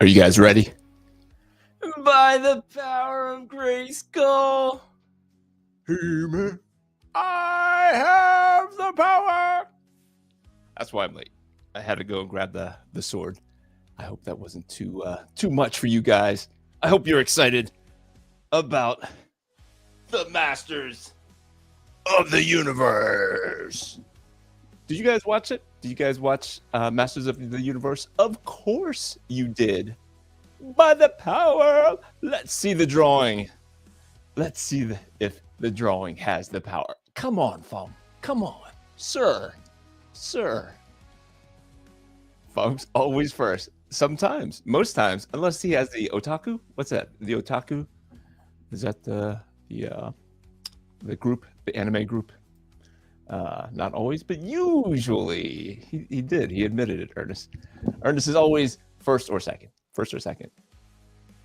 Are you guys ready? By the power of Grayskull. Hey man, I have the power. That's why I'm late. I had to go and grab the sword. I hope that wasn't too much for you guys. I hope you're excited about the Masters of the Universe. Did you guys watch it? Did you guys watch Masters of the Universe? Of course you did. By the power. Let's see the drawing. Let's see if the drawing has the power. Come on, Fum. Come on. Sir. Fum's always first. Sometimes. Most times. Unless he has the otaku. What's that? The otaku? Is that the group? The anime group? Not always, but usually. He did. He admitted it, Ernest. Ernest is always first or second.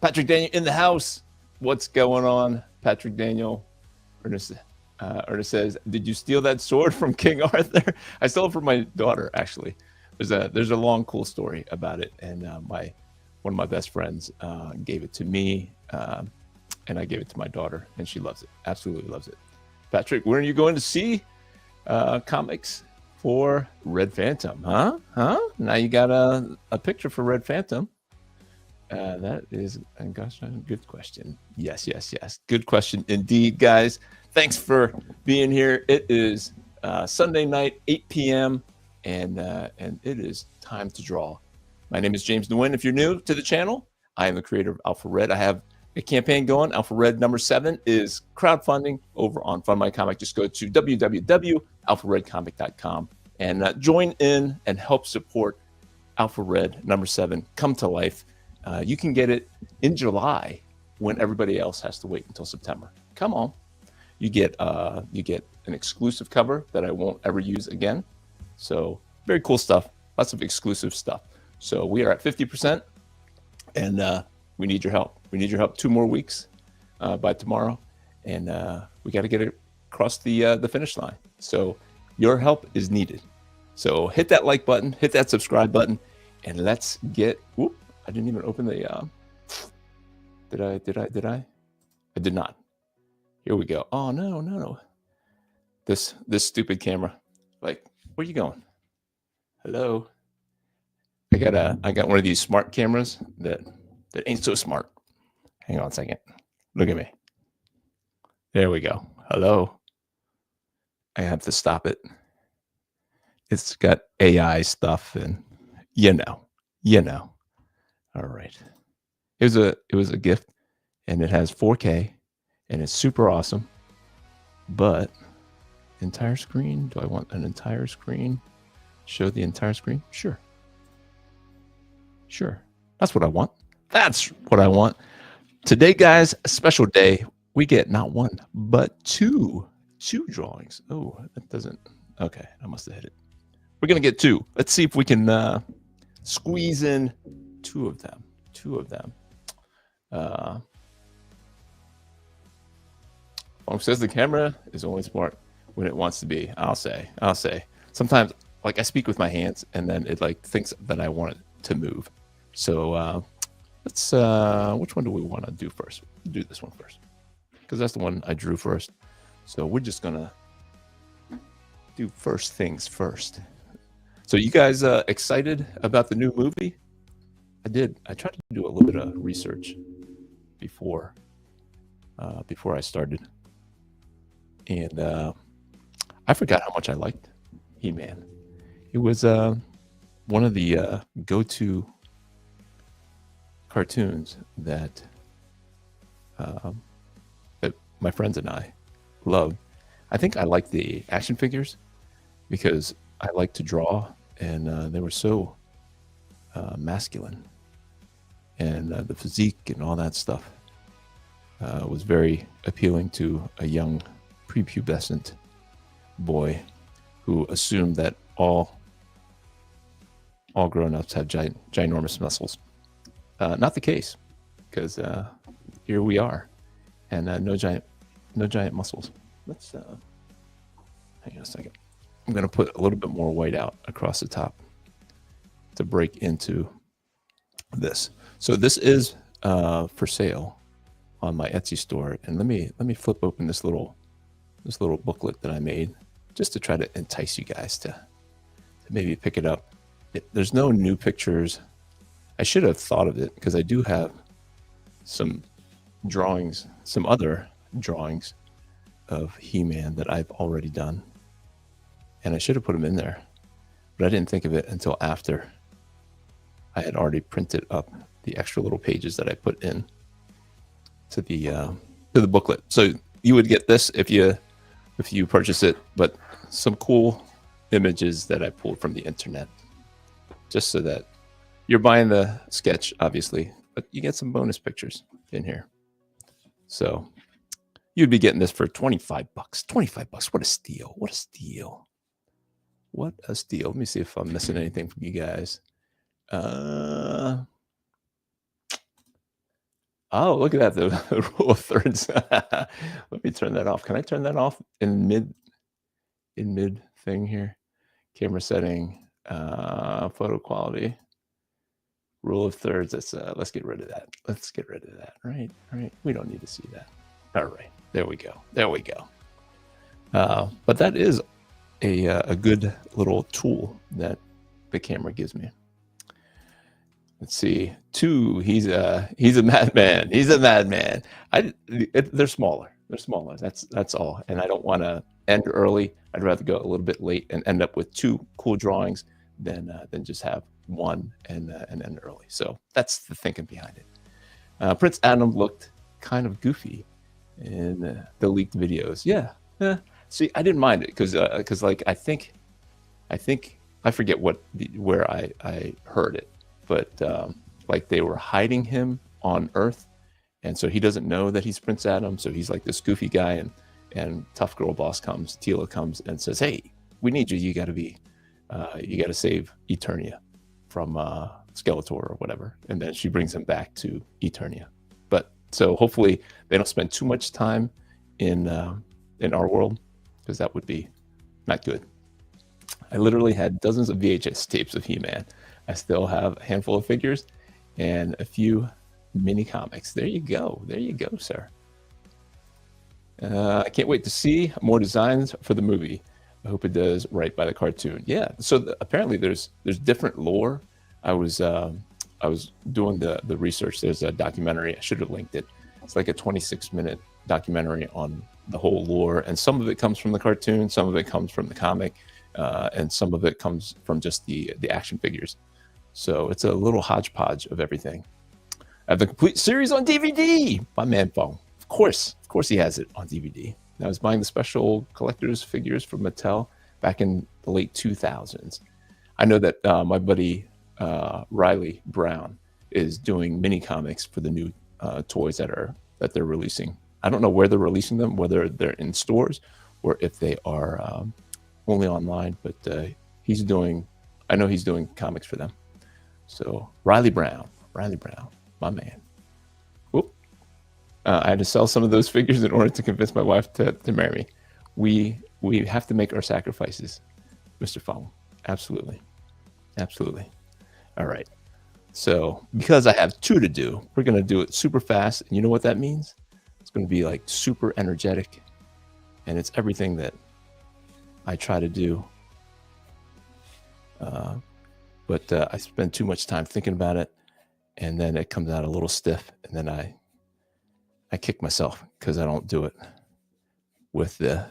Patrick Daniel in the house. What's going on, Patrick Daniel? Ernest says, "Did you steal that sword from King Arthur?" I stole it from my daughter. Actually, there's a long, cool story about it, and one of my best friends gave it to me, and I gave it to my daughter, and she loves it. Absolutely loves it. Patrick, when are you going to see comics for Red Phantom? Huh? Now you got a picture for Red Phantom. That is a good question. Yes. Good question indeed, guys. Thanks for being here. It is Sunday night, 8 p.m., and it is time to draw. My name is James Nguyen. If you're new to the channel, I am the creator of Alpha Red. I have a campaign going. Alpha Red number 7 is crowdfunding over on Fund My Comic. Just go to www.alpharedcomic.com and join in and help support Alpha Red number 7 come to life. You can get it in July when everybody else has to wait until September. Come on. You get an exclusive cover that I won't ever use again. So very cool stuff. Lots of exclusive stuff. So we are at 50%, and we need your help. We need your help 2 more weeks by tomorrow, and we got to get it across the finish line. So your help is needed. So hit that like button, hit that subscribe button, and let's get. Whoop. I didn't even open the, did I? I did not. Here we go. Oh, no. This stupid camera. Like, where are you going? Hello? I got one of these smart cameras that ain't so smart. Hang on a second. Look at me. There we go. Hello? I have to stop it. It's got AI stuff and you know. All right. It was a gift, and it has 4K, and it's super awesome. But entire screen? Do I want an entire screen? Show the entire screen? Sure. That's what I want. Today, guys, a special day. We get not 1, but 2 drawings. Oh, that doesn't. Okay, I must have hit it. We're gonna get 2. Let's see if we can squeeze in 2 of them. Funk says the camera is only smart when it wants to be. I'll say. Sometimes, like, I speak with my hands, and then it like thinks that I want it to move. So let's. Which one do we want to do first? Do this one first, because that's the one I drew first. So we're just gonna do first things first. So you guys excited about the new movie? I did. I tried to do a little bit of research before I started, and I forgot how much I liked He-Man. It was one of the go-to cartoons that my friends and I love. I think I like the action figures because I like to draw, and they were so masculine, and the physique and all that stuff was very appealing to a young prepubescent boy who assumed that all grown-ups have ginormous muscles. Not the case, because here we are, and no giant muscles. Let's hang on a second. I'm going to put a little bit more white out across the top to break into this. So this is for sale on my Etsy store. And let me flip open this little booklet that I made just to try to entice you guys to maybe pick it up. There's no new pictures. I should have thought of it because I do have some drawings, some other drawings of He-Man that I've already done. And I should have put them in there, but I didn't think of it until after I had already printed up the extra little pages that I put in to the booklet. So you would get this if you purchase it, but some cool images that I pulled from the internet, just so that you're buying the sketch, obviously, but you get some bonus pictures in here. So you'd be getting this for $25. $25. What a steal. What a steal. What a steal. Let me see if I'm missing anything from you guys. Oh, look at that. The rule of thirds. Let me turn that off. Can I turn that off in mid thing here? Camera setting, photo quality, rule of thirds. Let's get rid of that. Let's get rid of that. Right. We don't need to see that. All right. There we go. But that is a good little tool that the camera gives me. Let's see. 2. He's a madman. He's a madman. They're smaller. That's all. And I don't want to end early. I'd rather go a little bit late and end up with 2 cool drawings than just have one and end early. So that's the thinking behind it. Prince Adam looked kind of goofy in the leaked videos. Yeah. See, I didn't mind it because like I think I forget where I heard it, but like they were hiding him on Earth, and so he doesn't know that he's Prince Adam. So he's like this goofy guy, and tough girl boss comes, Teela comes and says, "Hey, we need you. You got to save Eternia from Skeletor or whatever." And then she brings him back to Eternia. But so hopefully they don't spend too much time in our world, because that would be not good. I literally had dozens of VHS tapes of He-Man. I still have a handful of figures and a few mini comics. There you go, sir. I can't wait to see more designs for the movie. I hope it does right by the cartoon. Yeah. So apparently there's different lore. I was doing the research. There's a documentary. I should have linked it. It's like a 26-minute documentary on the whole lore, and some of it comes from the cartoon, some of it comes from the comic, and some of it comes from just the action figures. So it's a little hodgepodge of everything. I have the complete series on DVD. My man Phone. Of course he has it on DVD. I was buying the special collector's figures from Mattel back in the late 2000s. I know that my buddy Riley Brown is doing mini comics for the new toys that they're releasing. I don't know where they're releasing them, whether they're in stores or if they are only online, but I know he's doing comics for them. So Riley Brown, my man. Whoop. I had to sell some of those figures in order to convince my wife to marry me. We have to make our sacrifices, Mr. Fong. Absolutely. All right. So because I have 2 to do, we're going to do it super fast. And you know what that means? It's going to be like super energetic. And it's everything that I try to do. But I spend too much time thinking about it. And then it comes out a little stiff. And then I kick myself because I don't do it with the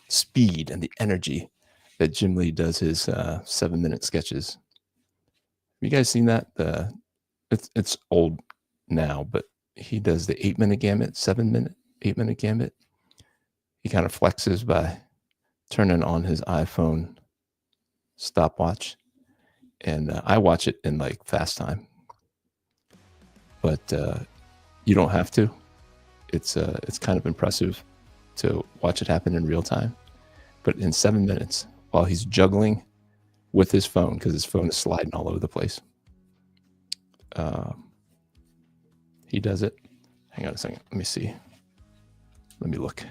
speed and the energy that Jim Lee does his 7-minute sketches. Have you guys seen that? It's old now, but he does the 8-minute gamut, 7-minute, 8-minute gamut. He kind of flexes by turning on his iPhone stopwatch, and I watch it in like fast time. But you don't have to. It's kind of impressive to watch it happen in real time. But in 7 minutes, while he's juggling with his phone, because his phone is sliding all over the place, he does it. Hang on a second. Let me see. Let me look.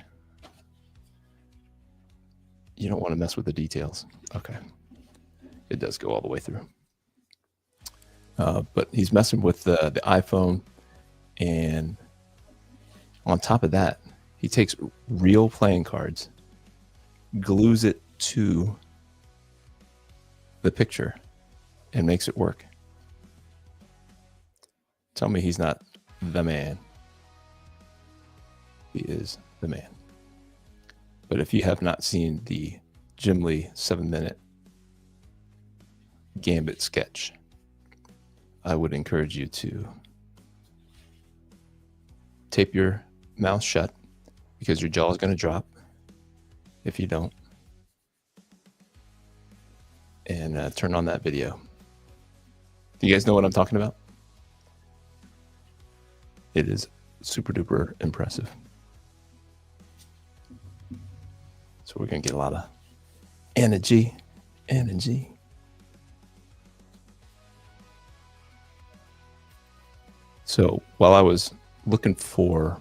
You don't want to mess with the details. Okay. It does go all the way through. But he's messing with the iPhone, and on top of that, he takes real playing cards, glues it to the picture, and makes it work. Tell me he's not the man. He is the man. But if you have not seen the Jim Lee 7-minute Gambit sketch, I would encourage you to tape your mouth shut, because your jaw is going to drop if you don't, and turn on that video. Do you guys know what I'm talking about? It is super duper impressive. So we're going to get a lot of energy. So while I was looking for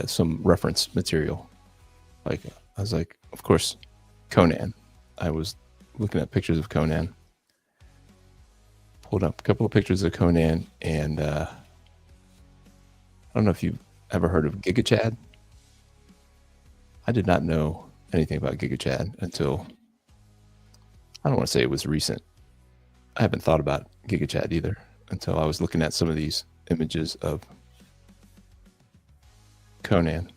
some reference material, like I was like, of course, Conan. I was looking at pictures of Conan, pulled up a couple of pictures of Conan, and I don't know if you've ever heard of GigaChad. I did not know anything about GigaChad until, I don't want to say it was recent. I haven't thought about GigaChad either until I was looking at some of these images of Conan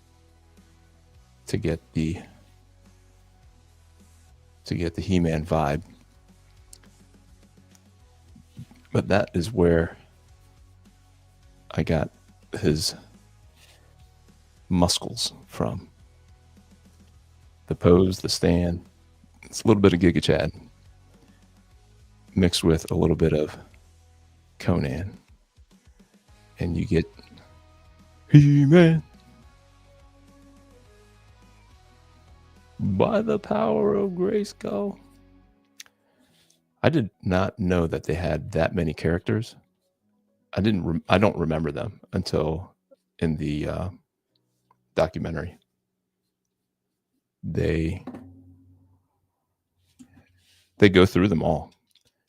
to get the He-Man vibe. But that is where I got his muscles from. The pose, the stand. It's a little bit of GigaChad mixed with a little bit of Conan, and you get He-Man. By the power of Grayskull. I did not know that they had that many characters. I don't remember them until in the documentary. They go through them all,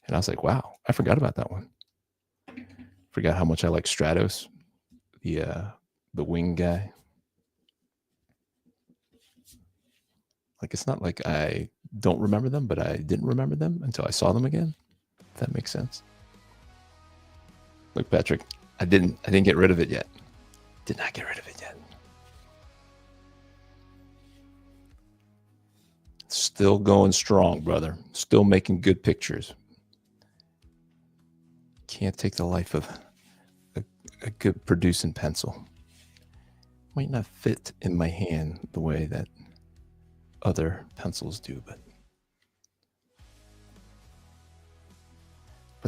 and I was like, wow, I forgot about that one. Forgot how much I like Stratos, the wing guy. Like, it's not like I don't remember them, but I didn't remember them until I saw them again. If that makes sense. Look, Patrick, I didn't get rid of it yet. Did not get rid of it yet. Still going strong, brother. Still making good pictures. Can't take the life of a good producing pencil. Might not fit in my hand the way that other pencils do, but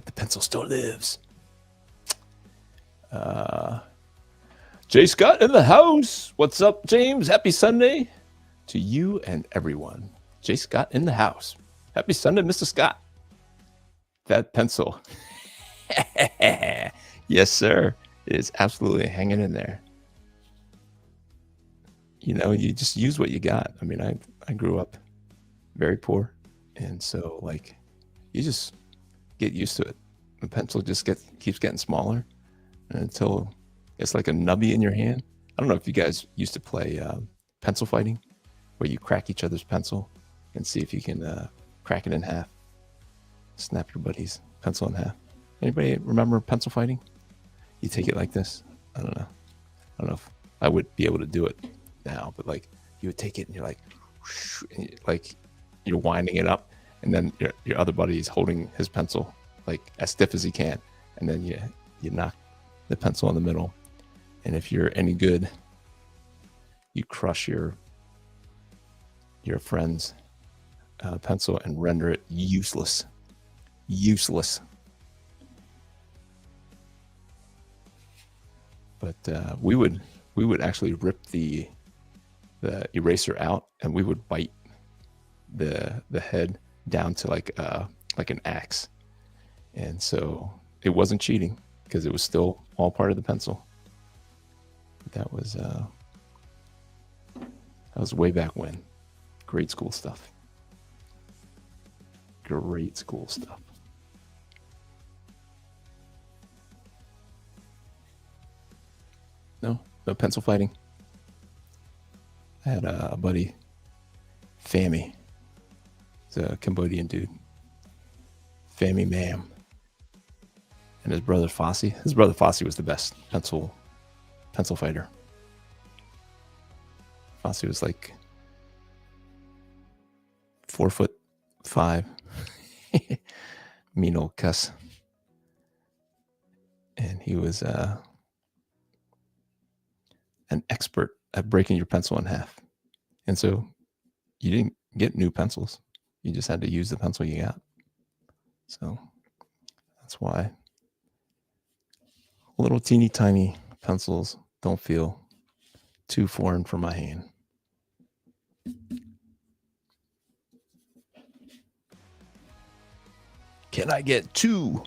the pencil still lives. Jay Scott in the house. What's up, James? Happy Sunday to you and everyone. Jay Scott in the house. Happy Sunday, Mr. Scott. That pencil. Yes, sir. It is absolutely hanging in there. You know, you just use what you got. I mean, I grew up very poor, and so like you just get used to it. The pencil just keeps getting smaller until it's like a nubby in your hand. I don't know if you guys used to play pencil fighting, where you crack each other's pencil and see if you can crack it in half, snap your buddy's pencil in half. Anybody remember pencil fighting? You take it like this. I don't know if I would be able to do it now, but like you would take it and you're like, whoosh, and like you're winding it up, and then your other buddy is holding his pencil like as stiff as he can, and then you knock the pencil in the middle, and if you're any good, you crush your friend's pencil and render it useless. But we would actually rip the eraser out, and we would bite the head down to like an axe, and so it wasn't cheating because it was still all part of the pencil. But that was way back when. Grade school stuff. No pencil fighting. I had a buddy, Fami. He's a Cambodian dude. Fami Mam. And his brother Fossey. His brother Fossey was the best pencil fighter. Fossey was like 4'5". Mean old cuss. And he was an expert at breaking your pencil in half. And so you didn't get new pencils. You just had to use the pencil you got. So that's why little teeny tiny pencils don't feel too foreign for my hand. Can I get two?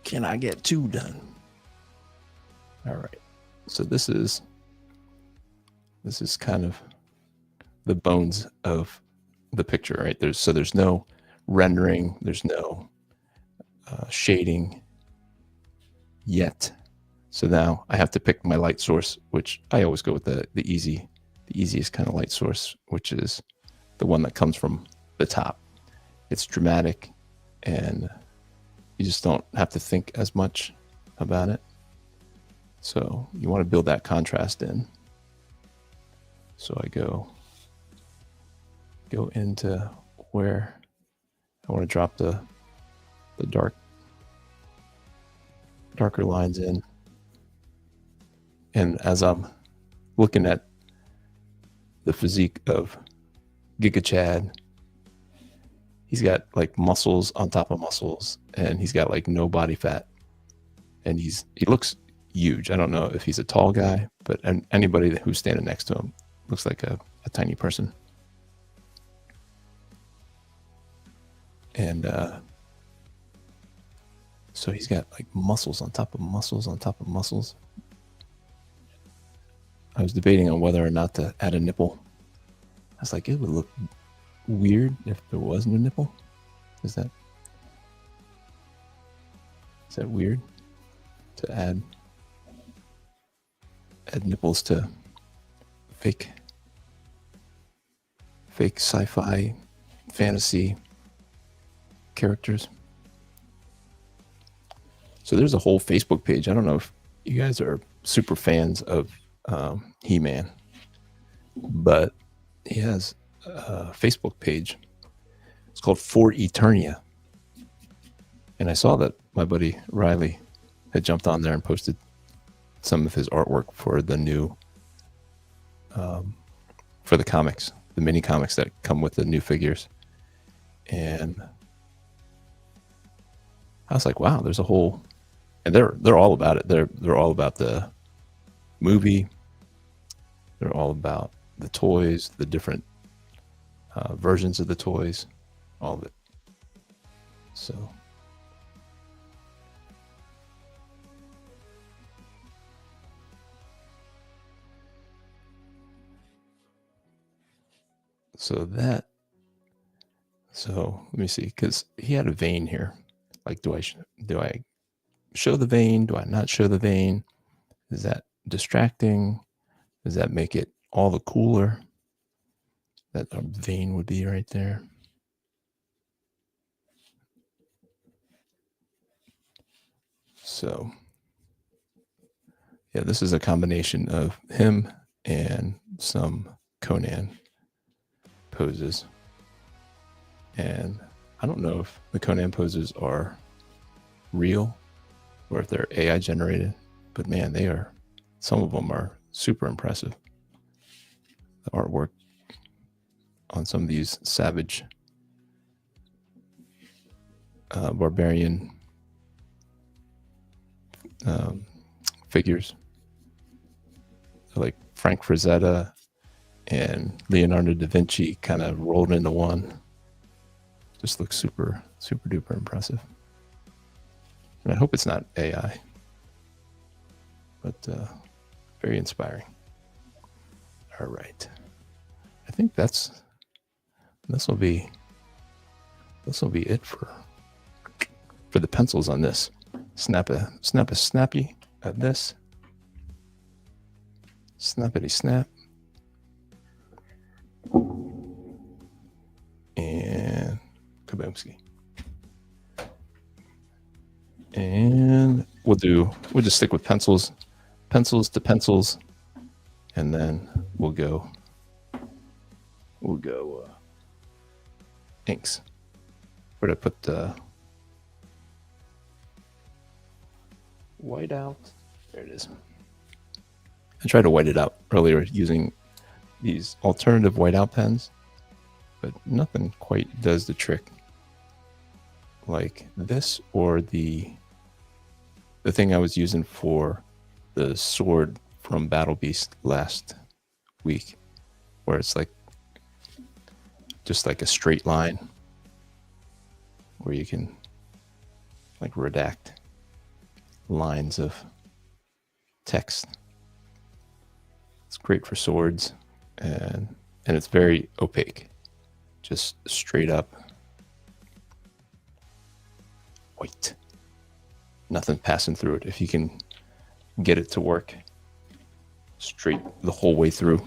Can I get two done? All right. So this is kind of the bones of the picture, right? There's no rendering, there's no shading yet. So now I have to pick my light source, which I always go with the easiest kind of light source, which is the one that comes from the top. It's dramatic, and you just don't have to think as much about it. So you want to build that contrast in. So I go into where I want to drop the darker lines in. And as I'm looking at the physique of Giga Chad, he's got like muscles on top of muscles, and he's got like no body fat, and he looks huge. I don't know if he's a tall guy, but anybody who's standing next to him looks like a tiny person. And so he's got like muscles on top of muscles on top of muscles. I was debating on whether or not to add a nipple. I was like, it would look weird if there wasn't a nipple. Is that weird to add nipples to fake sci-fi fantasy characters? So there's a whole Facebook page. I don't know if you guys are super fans of He-Man, but he has a Facebook page. It's called For Eternia. And I saw that my buddy Riley had jumped on there and posted some of his artwork for the new, for the comics, the mini comics that come with the new figures. And I was like, wow, there's a whole, and they're all about it. They're all about the movie. They're all about the toys, the different versions of the toys, all of it. So let me see, because he had a vein here. Like, do I show the vein? Do I not show the vein? Is that distracting? Does that make it all the cooler? That a vein would be right there. So yeah, this is a combination of him and some Conan poses. And I don't know if the Conan poses are real or if they're AI generated, but man, some of them are super impressive. The artwork on some of these savage barbarian figures, like Frank Frazetta and Leonardo da Vinci kind of rolled into one. Just looks super, super duper impressive. And I hope it's not AI, but very inspiring. All right. I think this will be it for the pencils on this. Snap a snappy at this. Snappity snap. And kaboomski. And we'll just stick with pencils to pencils, and then we'll go inks. Where'd I put the white out? There it is. I tried to white it out earlier using these alternative whiteout pens, but nothing quite does the trick like this or the thing I was using for the sword from Battle Beast last week, where it's like just like a straight line where you can like redact lines of text. It's great for swords, and it's very opaque, just straight up white, nothing passing through it. If you can get it to work straight the whole way through.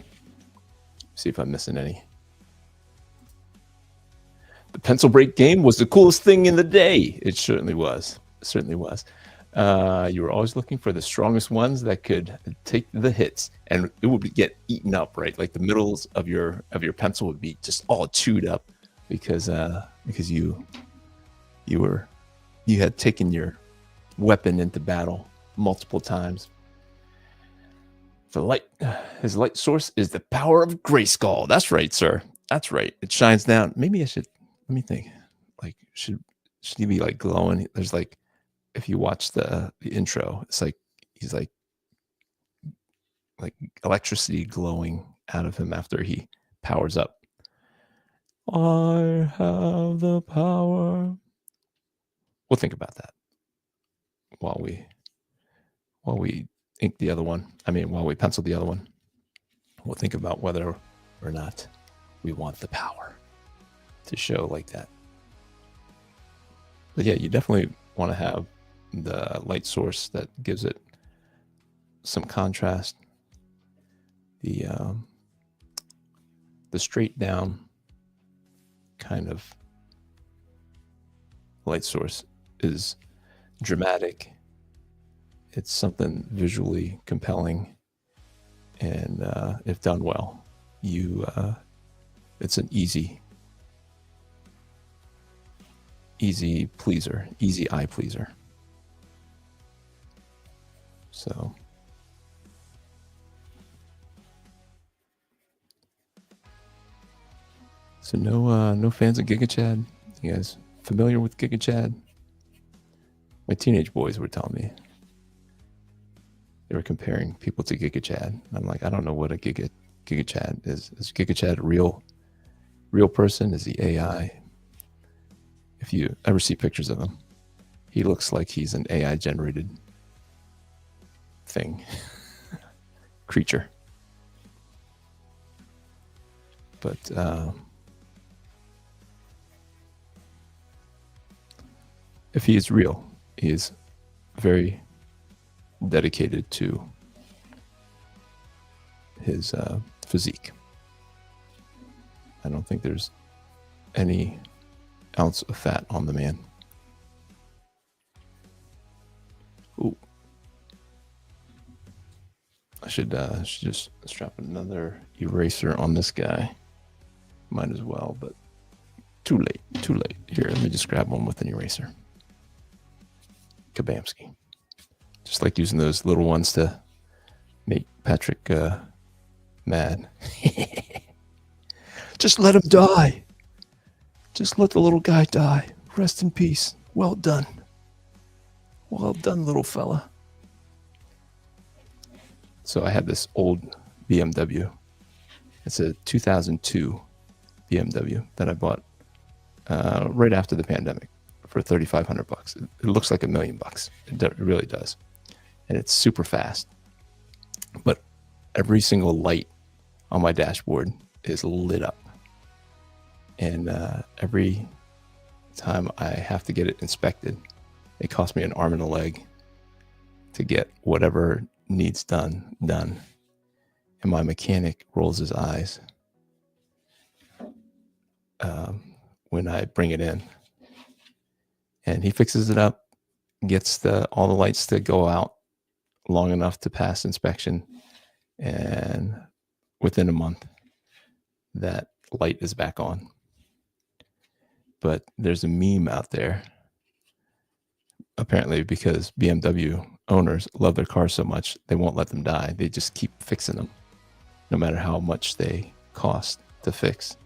See if I'm missing any. The pencil break game was the coolest thing in the day. It certainly was. It certainly was. You were always looking for the strongest ones that could take the hits, and it would get eaten up, right? Like the middles of your pencil would be just all chewed up because you had taken your weapon into battle multiple times. His light source is the power of GRAYSKULL. That's right, sir. That's right. It shines down. Maybe I should, let me think. Like, should he be like glowing? There's like, if you watch the intro, it's like he's like electricity glowing out of him after he powers up. I have the power. We'll think about that while we ink the other one. I mean, while we pencil the other one, we'll think about whether or not we want the power to show like that. But yeah, you definitely want to have the light source that gives it some contrast. The straight down kind of light source is dramatic. It's something visually compelling, and if done well, it's an easy pleaser, easy eye pleaser. So no fans of GigaChad. You guys familiar with GigaChad? My teenage boys were telling me. They were comparing people to GigaChad. I'm like, I don't know what a GigaChad is. Is GigaChad a real person? Is he AI? If you ever see pictures of him, he looks like he's an AI generated thing, creature. But if he is real, he is very dedicated to his physique. I don't think there's any ounce of fat on the man. Ooh. I should just strap another eraser on this guy. Might as well, but too late. Here, let me just grab one with an eraser. Kabamski. Just like using those little ones to make Patrick mad. Just let him die. Just let the little guy die. Rest in peace. Well done. Well done, little fella. So I have this old BMW. It's a 2002 BMW that I bought right after the pandemic for $3,500. It looks like $1 million. It really does. And it's super fast. But every single light on my dashboard is lit up. And every time I have to get it inspected, it costs me an arm and a leg to get whatever needs done. and my mechanic rolls his eyes when I bring it in. And he fixes it up, gets all the lights to go out long enough to pass inspection, and within a month, that light is back on. But there's a meme out there, apparently because BMW owners love their cars so much, they won't let them die. They just keep fixing them, no matter how much they cost to fix.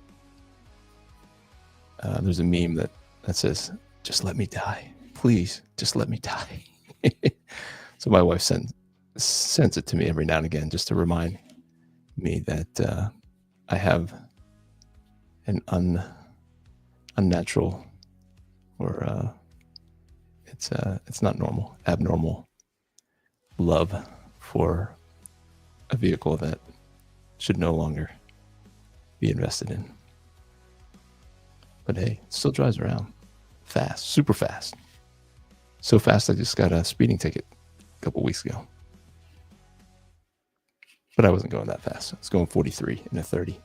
There's a meme that says, "Just let me die. Please, just let me die." So my wife sends it to me every now and again just to remind me that I have an unnatural, or it's not normal, abnormal love for a vehicle that should no longer be invested in. But hey, it still drives around fast, super fast. So fast I just got a speeding ticket a couple weeks ago. But I wasn't going that fast. I was going 43 in a 30.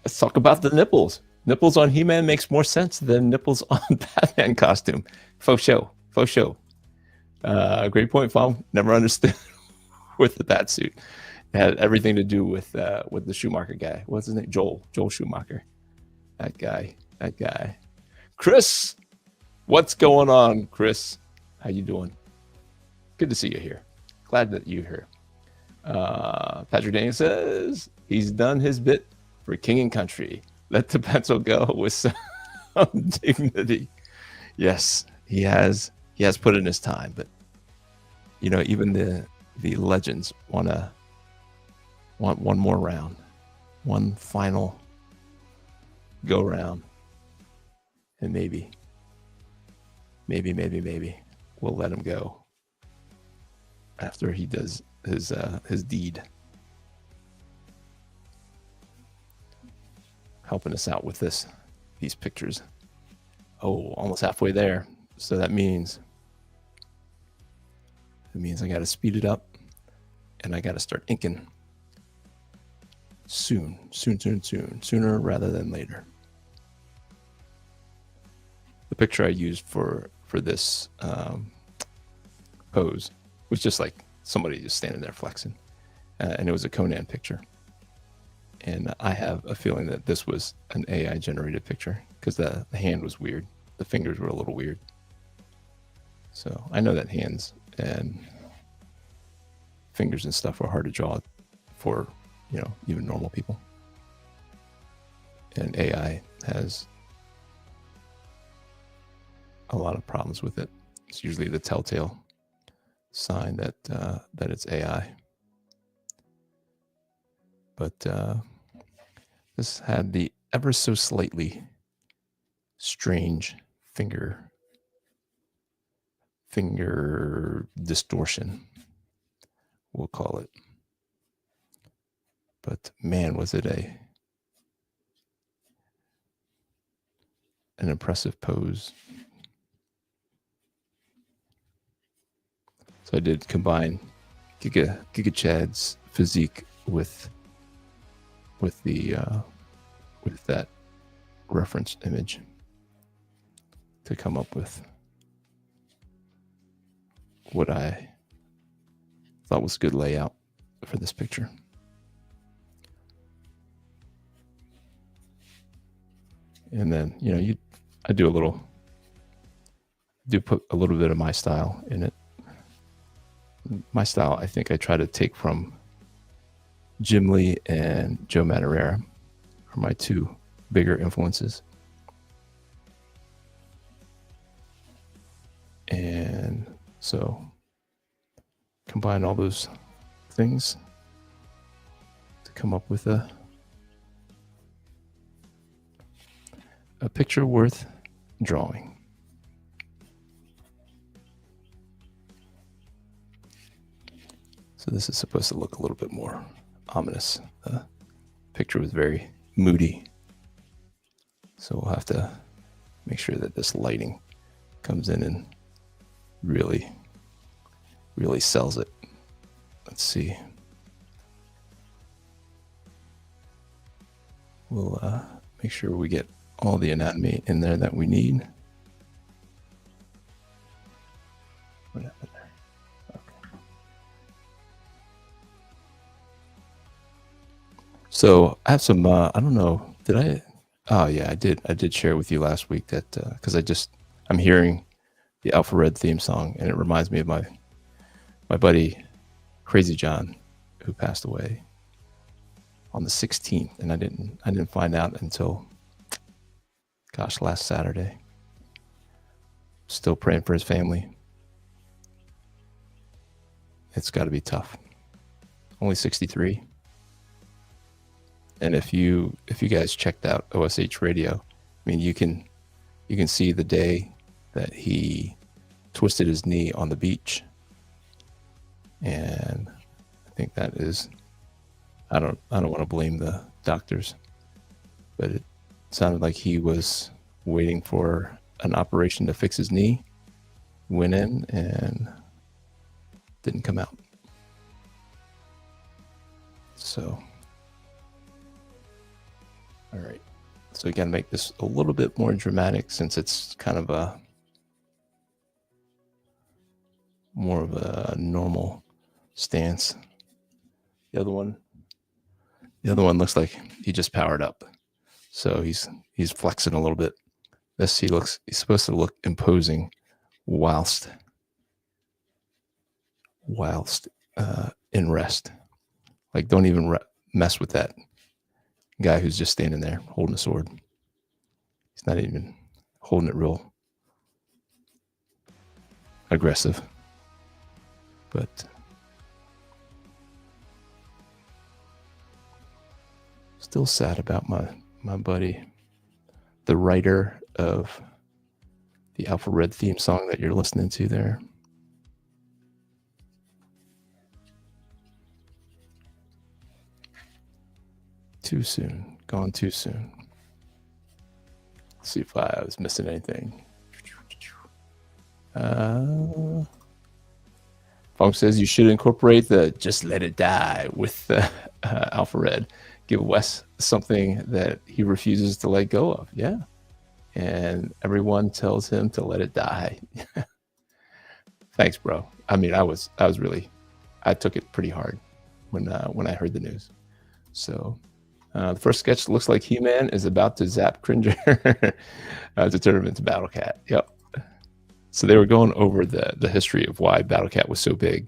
Let's talk about the nipples. Nipples on He-Man makes more sense than nipples on Batman costume. Faux show. Faux show. Great point, Fong. Never understood with the bat suit. It had everything to do with the Schumacher guy. What's his name? Joel Schumacher. That guy. Chris, what's going on, Chris? How you doing? Good to see you here. Glad that you're here. Patrick Daniel says he's done his bit for King and Country. Let the pencil go with some dignity. Yes, he has put in his time, but even the legends want one more round, one final go round, and maybe we'll let him go after he does his deed, helping us out with these pictures. Oh, almost halfway there. So that means I got to speed it up, and I got to start inking soon, sooner rather than later. The picture I used for this pose was just like somebody just standing there flexing, and it was a Conan picture. And I have a feeling that this was an AI generated picture because the hand was weird, the fingers were a little weird. So I know that hands and fingers and stuff are hard to draw for even normal people, and AI has a lot of problems with it. It's usually the telltale sign that it's AI. But this had the ever so slightly strange finger distortion, we'll call it. But man, was it an impressive pose. So I did combine Giga Chad's physique with that reference image to come up with what I thought was good layout for this picture. And then, I do put a little bit of my style in it. My style, I think I try to take from Jim Lee and Joe Madureira, are my two bigger influences. And so combine all those things to come up with a picture worth drawing. So this is supposed to look a little bit more ominous. The picture was very moody. So we'll have to make sure that this lighting comes in and really, really sells it. Let's see. we'll make sure we get all the anatomy in there that we need. What happened there? Okay. So I have some, I don't know, did I? Oh yeah, I did. I did share with you last week that, because I'm hearing the Alpha Red theme song, and it reminds me of my buddy Crazy John, who passed away on the 16th, and I didn't find out until, gosh, last Saturday. Still praying for his family. It's got to be tough. Only 63. And if you guys checked out OSH Radio, I mean, you can see the day that he twisted his knee on the beach. And I think that is, I don't want to blame the doctors, but it sounded like he was waiting for an operation to fix his knee, went in and didn't come out. So, all right. So we got to make this a little bit more dramatic, since it's kind of more of a normal stance. The other one looks like he just powered up. So he's flexing a little bit. He's supposed to look imposing whilst in rest. Like, don't even mess with that guy who's just standing there holding a sword. He's not even holding it real aggressive. But still sad about my buddy, the writer of the Alpha Red theme song that you're listening to there. Too soon. Gone too soon. Let's see if I was missing anything. Funk says you should incorporate the "Just Let It Die" with Alpha Red. Give Wes something that he refuses to let go of. Yeah. And everyone tells him to let it die. Thanks, bro. I mean, I took it pretty hard when I heard the news. So the first sketch looks like He-Man is about to zap Cringer to turn him into Battle Cat. Yep. So they were going over the history of why Battle Cat was so big,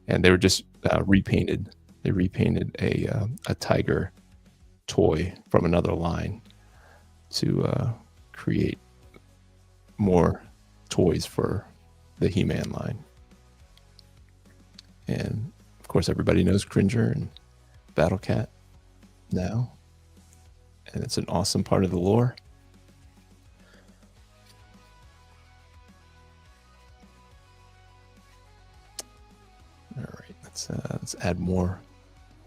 and they were just repainted. They repainted a tiger toy from another line to create more toys for the He-Man line. And of course, everybody knows Cringer and Battle Cat now, and it's an awesome part of the lore. All right, let's add more.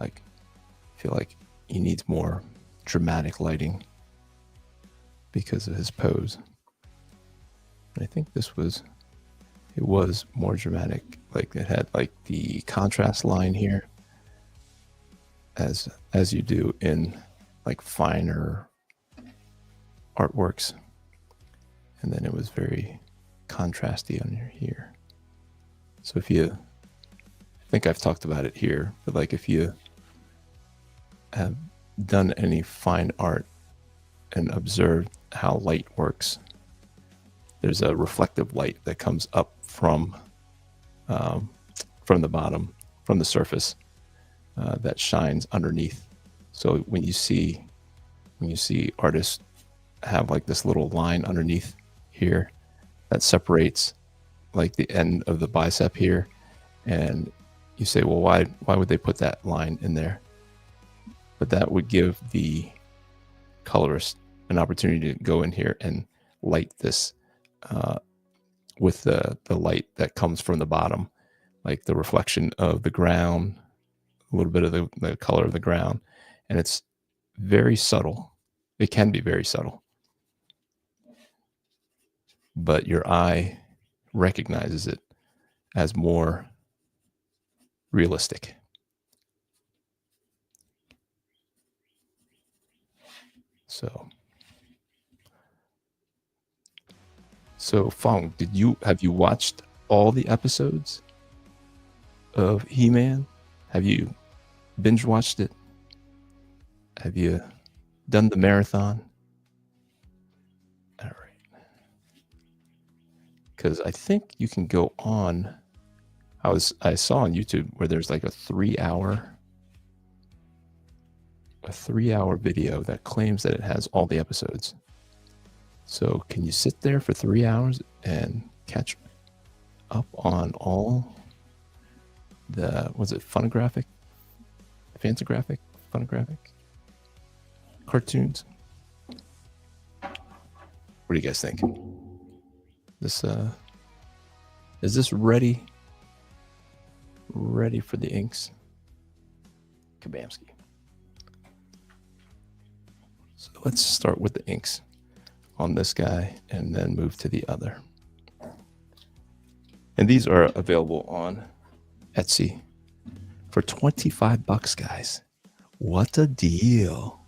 Like, I feel like he needs more dramatic lighting because of his pose. I think it was more dramatic. Like, it had like the contrast line here, as you do in like finer artworks, and then it was very contrasty under here. So I think I've talked about it here, but like, if you have done any fine art and observed how light works, there's a reflective light that comes up from the bottom, from the surface, that shines underneath. So when you see artists have like this little line underneath here that separates like the end of the bicep here, and you say, well, why would they put that line in there? But that would give the colorist an opportunity to go in here and light this with the light that comes from the bottom, like the reflection of the ground, a little bit of the color of the ground. And it's very subtle. It can be very subtle, but your eye recognizes it as more realistic. So Fong, have you watched all the episodes of He-Man? Have you binge watched it? Have you done the marathon? All right. Because I think you can go on. I saw on YouTube where there's like a 3-hour video that claims that it has all the episodes. So can you sit there for 3 hours and catch up on all the, was it phonographic cartoons? What do you guys think? Is this ready for the inks? Kabamski. So let's start with the inks on this guy and then move to the other. And these are available on Etsy for $25, guys. What a deal.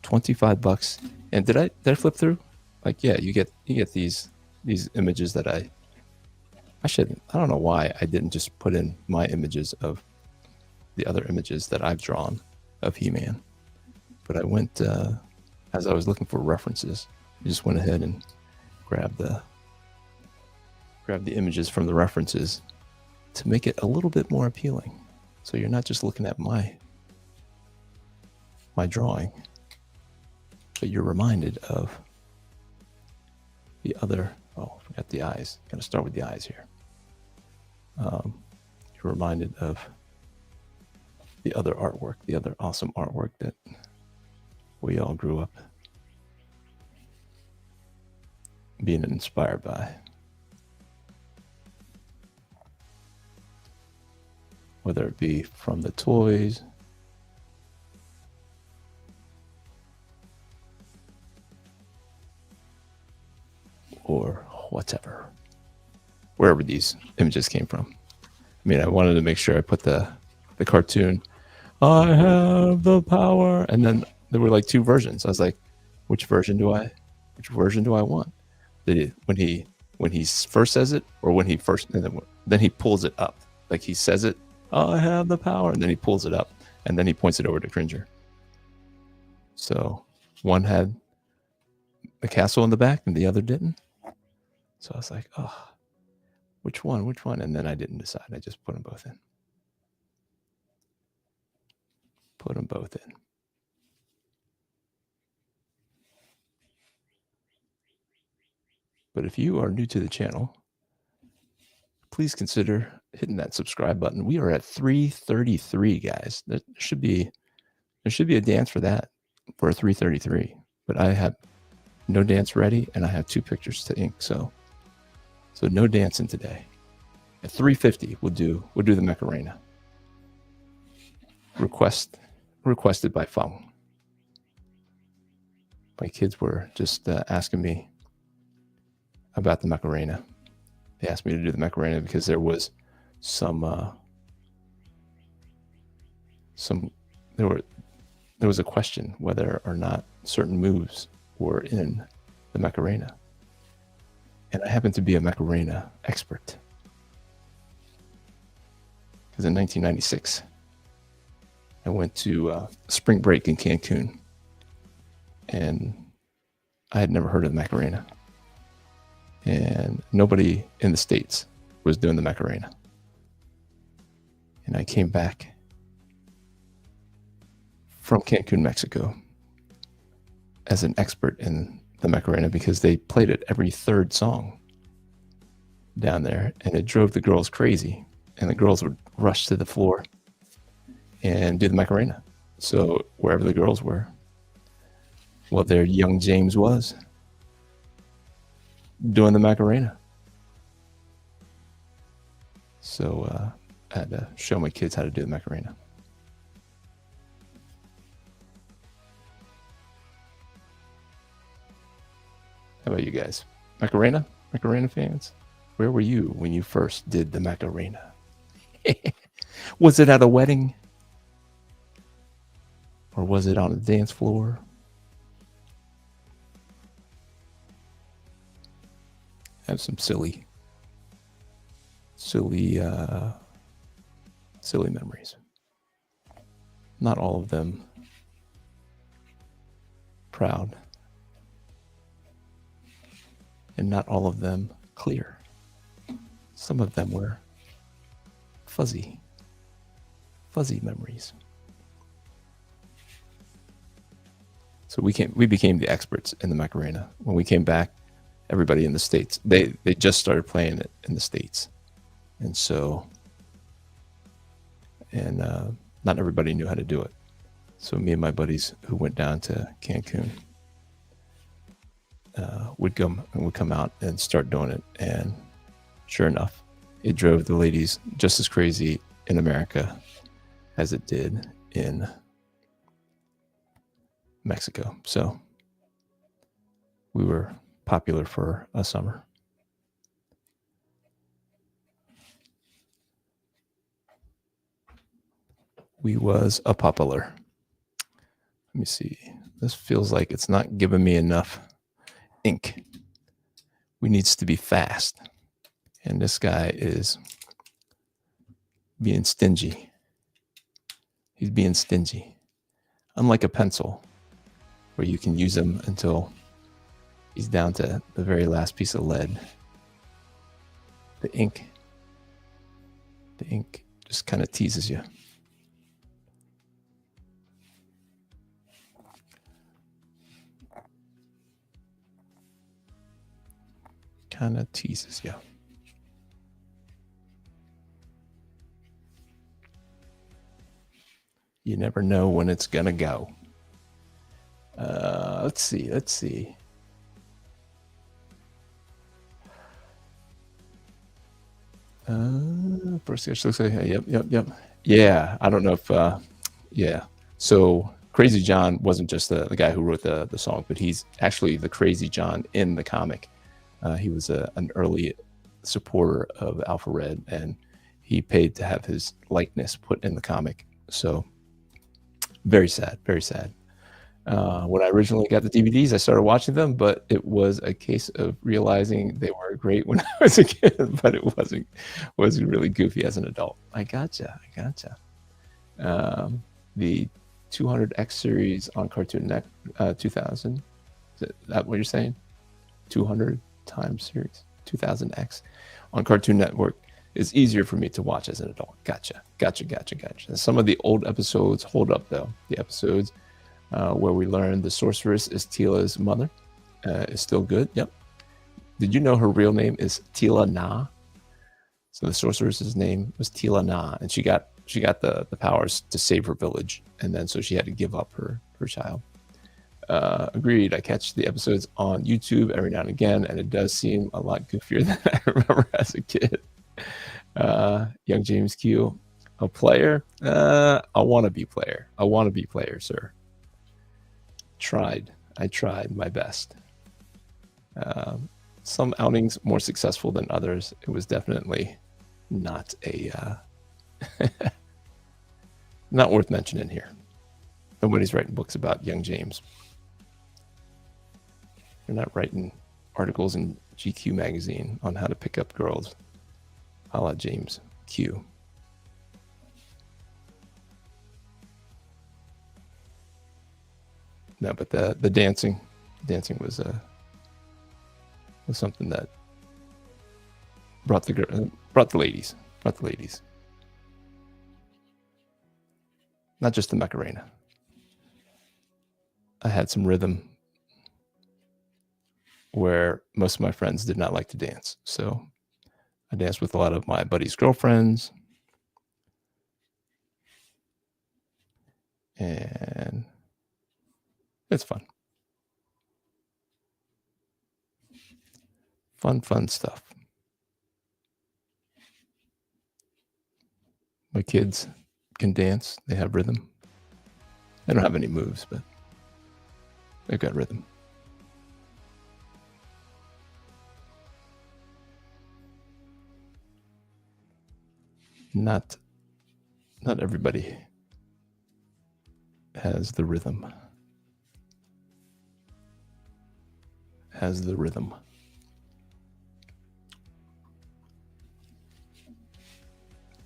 $25. And did I flip through? Like, yeah, you get these images that I don't know why I didn't just put in my images of the other images that I've drawn of He-Man. But I went, as I was looking for references, I just went ahead and grabbed the images from the references to make it a little bit more appealing. So you're not just looking at my drawing, but you're reminded of the other. Oh, I forgot the eyes. Got to start with the eyes here. You're reminded of the other artwork, the other awesome artwork that we all grew up being inspired by. Whether it be from the toys, or whatever, wherever these images came from. I mean, I wanted to make sure I put the cartoon, I have the power, and then there were like two versions. I was like, which version do I want? When he first says it, or when he first, and then he pulls it up, like he says it, I have the power, and then he pulls it up, and then he points it over to Cringer. So one had the castle in the back, and the other didn't. So I was like, oh, which one? And then I didn't decide. I just put them both in. But if you are new to the channel, please consider hitting that subscribe button. We are at 333, guys. There should be a dance for that, for a 333. But I have no dance ready, and I have 2 pictures to ink. So no dancing today. At 350, we'll do the Macarena. Requested by Fong. My kids were just asking me about the Macarena. They asked me to do the Macarena because there was there was a question whether or not certain moves were in the Macarena. And I happen to be a Macarena expert. Because in 1996, I went to spring break in Cancun. And I had never heard of the Macarena. And nobody in the States was doing the Macarena. And I came back from Cancun, Mexico, as an expert in the Macarena because they played it every third song down there, and it drove the girls crazy. And the girls would rush to the floor and do the Macarena. So wherever the girls were, well, there young James was doing the Macarena. So I had to show my kids how to do the Macarena. How about you guys? Macarena fans? Where were you when you first did the Macarena? Was it at a wedding? Or was it on a dance floor? have some silly memories. Not all of them proud, and not all of them clear. Some of them were fuzzy memories. So we became the experts in the Macarena. When we came back, everybody in the States, they just started playing it in the States. And so, not everybody knew how to do it. So me and my buddies who went down to Cancun would come out and start doing it. And sure enough, it drove the ladies just as crazy in America as it did in Mexico. So we were popular for a summer. We was a popular. Let me see. This feels like it's not giving me enough ink. We needs to be fast. And this guy is being stingy. He's being stingy. Unlike a pencil, where you can use him until he's down to the very last piece of lead. The ink just kind of teases you. Kind of teases you. You never know when it's gonna go. Let's see. First sketch looks like, yep. Yeah, I don't know if, yeah. So Crazy John wasn't just the guy who wrote the song, but he's actually the Crazy John in the comic. He was an early supporter of Alpha Red, and he paid to have his likeness put in the comic. So very sad, very sad. When I originally got the DVDs, I started watching them, but it was a case of realizing they were great when I was a kid, but it wasn't really goofy as an adult. I gotcha. The 200X series on Cartoon Network, 2000. Is that what you're saying? 200 times series, 2000X on Cartoon Network is easier for me to watch as an adult. Gotcha. Some of the old episodes hold up though. The episodes where we learn the sorceress is Tila's mother is still good. Yep. Did you know her real name is Tila Na? So the sorceress's name was Tila Na, and she got the powers to save her village, and then so she had to give up her child. Agreed. I catch the episodes on YouTube every now and again, and it does seem a lot goofier than I remember as a kid. Young James Q, a player? I want to be player, sir. I tried my best. Some outings more successful than others. It was definitely not not worth mentioning here. Nobody's writing books about young James. They're not writing articles in GQ magazine on how to pick up girls, a la James Q. No, but the dancing was something that brought the ladies. Not just the Macarena. I had some rhythm where most of my friends did not like to dance. So I danced with a lot of my buddies' girlfriends. And it's fun. Fun stuff. My kids can dance. They have rhythm. They don't have any moves, but they've got rhythm. Not everybody has the rhythm.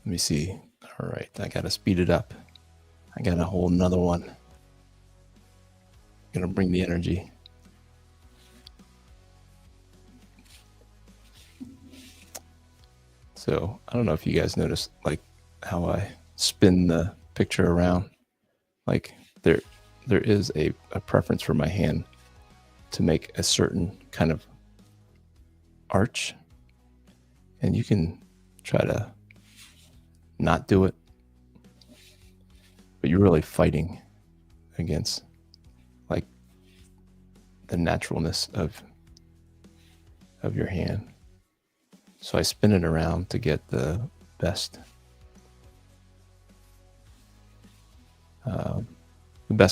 Let me see. All right, I gotta speed it up. I gotta hold another one. Gonna bring the energy. So I don't know if you guys noticed like how I spin the picture around. Like there is a preference for my hand to make a certain kind of arch, and you can try to not do it, but you're really fighting against like the naturalness of your hand. So I spin it around to get the best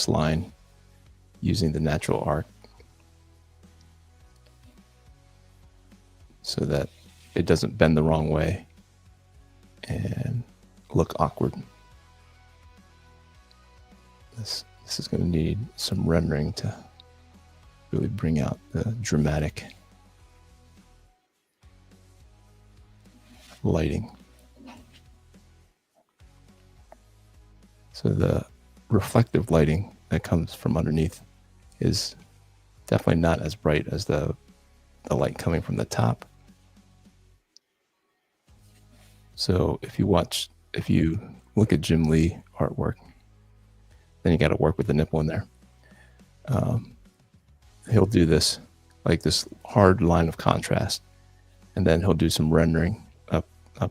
line using the natural arc, so that it doesn't bend the wrong way and look awkward. This is going to need some rendering to really bring out the dramatic lighting. So the reflective lighting that comes from underneath is definitely not as bright as the light coming from the top. So if you look at Jim Lee artwork, then you got to work with the nipple in there. He'll do this hard line of contrast, and then he'll do some rendering up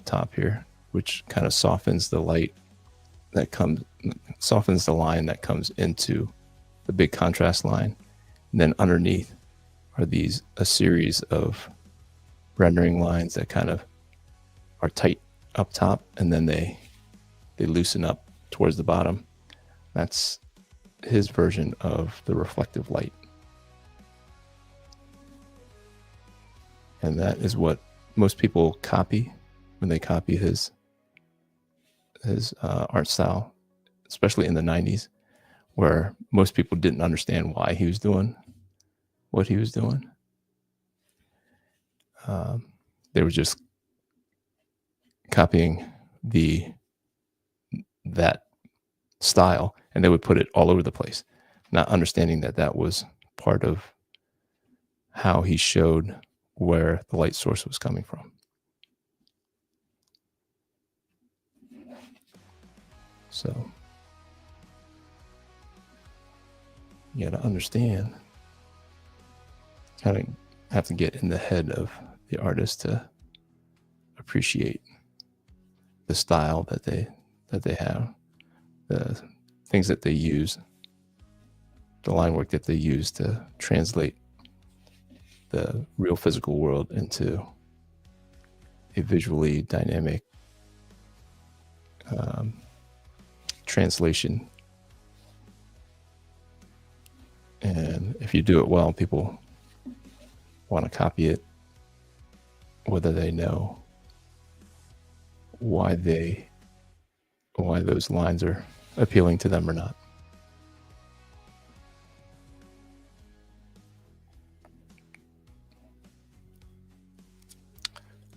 top here, which kind of softens the line that comes into the big contrast line. And then underneath are a series of rendering lines that kind of are tight up top, and then they loosen up towards the bottom. That's his version of the reflective light. And that is what most people copy when they copy his art style, especially in the 90s, where most people didn't understand why he was doing what he was doing. They were just copying that style, and they would put it all over the place, not understanding that was part of how he showed where the light source was coming from. So you got to understand, kind of have to get in the head of the artist to appreciate the style that they have, the things that they use, the line work that they use to translate the real physical world into a visually dynamic translation. And if you do it well, people want to copy it, whether they know why those lines are appealing to them or not.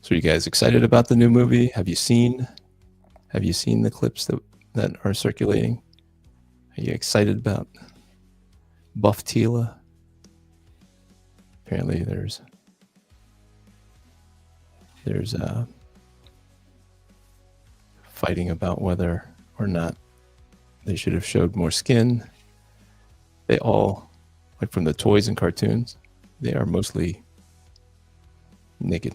So, are you guys excited about the new movie? Have you seen the clips that are circulating? Are you excited about Buff Tila? Apparently, there's fighting about whether or not they should have showed more skin. They all, like from the toys and cartoons, they are mostly naked.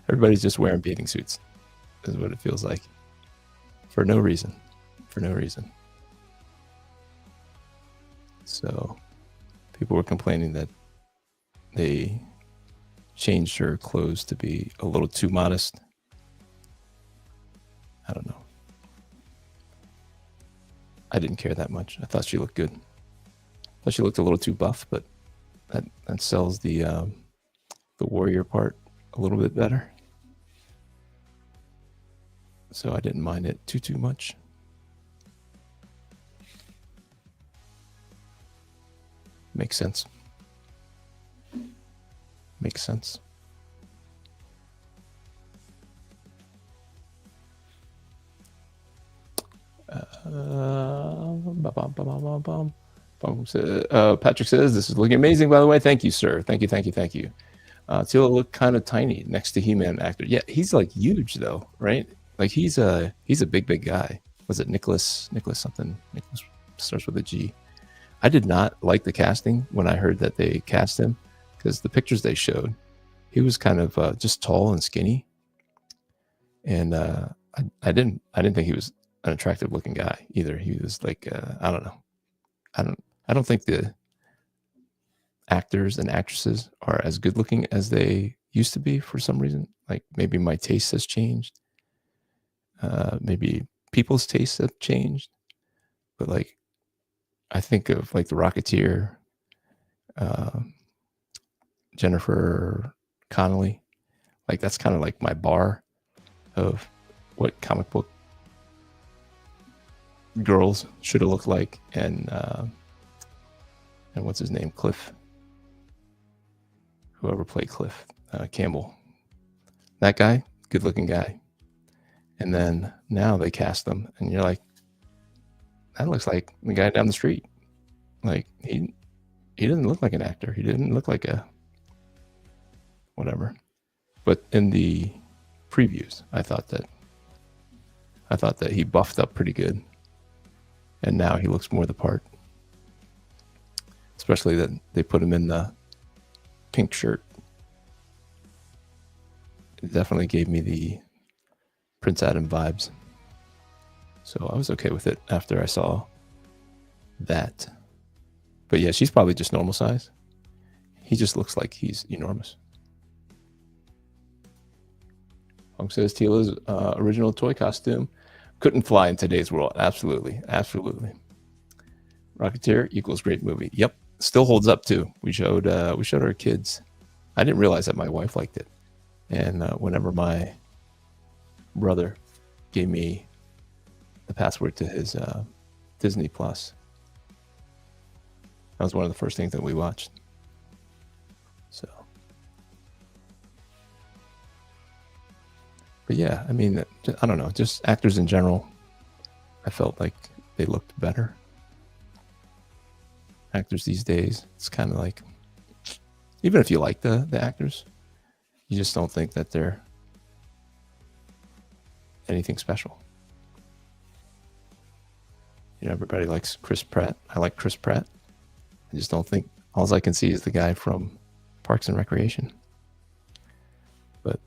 Everybody's just wearing bathing suits, is what it feels like, for no reason. So people were complaining that they changed her clothes to be a little too modest. I don't know. I didn't care that much. I thought she looked good. I thought she looked a little too buff, but that sells the warrior part a little bit better. So I didn't mind it too much. Makes sense. Patrick says, this is looking amazing, by the way. Thank you, sir. Thank you. Tila looked kind of tiny next to He-Man actor. Yeah, he's like huge though, right? Like he's a big guy. Was it Nicholas something? Nicholas starts with a G. I did not like the casting when I heard that they cast him, because the pictures they showed, he was kind of just tall and skinny, and I didn't think he was an attractive looking guy either. He was like I don't know. I don't think the actors and actresses are as good looking as they used to be for some reason. Like maybe my taste has changed. Maybe people's tastes have changed. But like I think of like the Rocketeer, Jennifer Connelly. Like that's kind of like my bar of what comic book girls should have looked like. And what's his name? Cliff. Whoever played Cliff Campbell. That guy, good looking guy. And then now they cast them, and you're like, that looks like the guy down the street. Like he doesn't look like an actor. He didn't look like a whatever. But in the previews, I thought that he buffed up pretty good, and now he looks more the part. Especially that they put him in the pink shirt. It definitely gave me the Prince Adam vibes. So I was okay with it after I saw that. But yeah, she's probably just normal size. He just looks like he's enormous. Hong says Tila's original toy costume couldn't fly in today's world. Absolutely. Rocketeer equals great movie. Yep. Still holds up too. We showed our kids. I didn't realize that my wife liked it. And whenever my brother gave me the password to his Disney Plus, that was one of the first things that we watched. So, but yeah, I mean, I don't know, just actors in general, I felt like they looked better. Actors these days, it's kind of like, even if you like the actors, you just don't think that they're anything special. You know, everybody likes Chris Pratt. I like Chris Pratt. I just don't think, all I can see is the guy from Parks and Recreation. But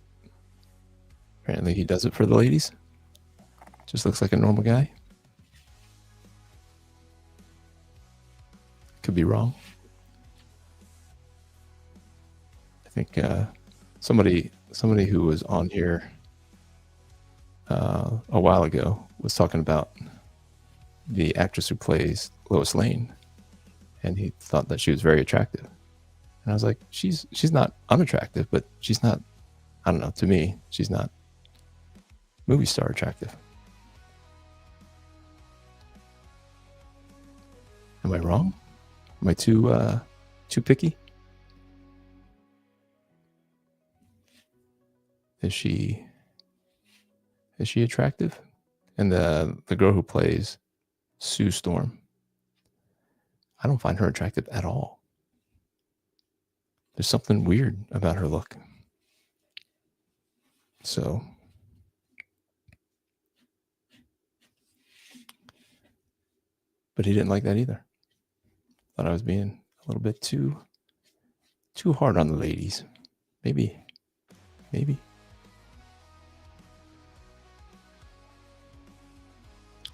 apparently he does it for the ladies. Just looks like a normal guy. Could be wrong. I think somebody who was on here a while ago was talking about the actress who plays Lois Lane, and he thought that she was very attractive. And I was like, she's not unattractive, but she's not, I don't know, to me, she's not movie star attractive. Am I wrong? Am I too picky? Is she attractive? And the girl who plays Sue Storm, I don't find her attractive at all. There's something weird about her look. So, but he didn't like that either. Thought I was being a little bit too hard on the ladies. Maybe.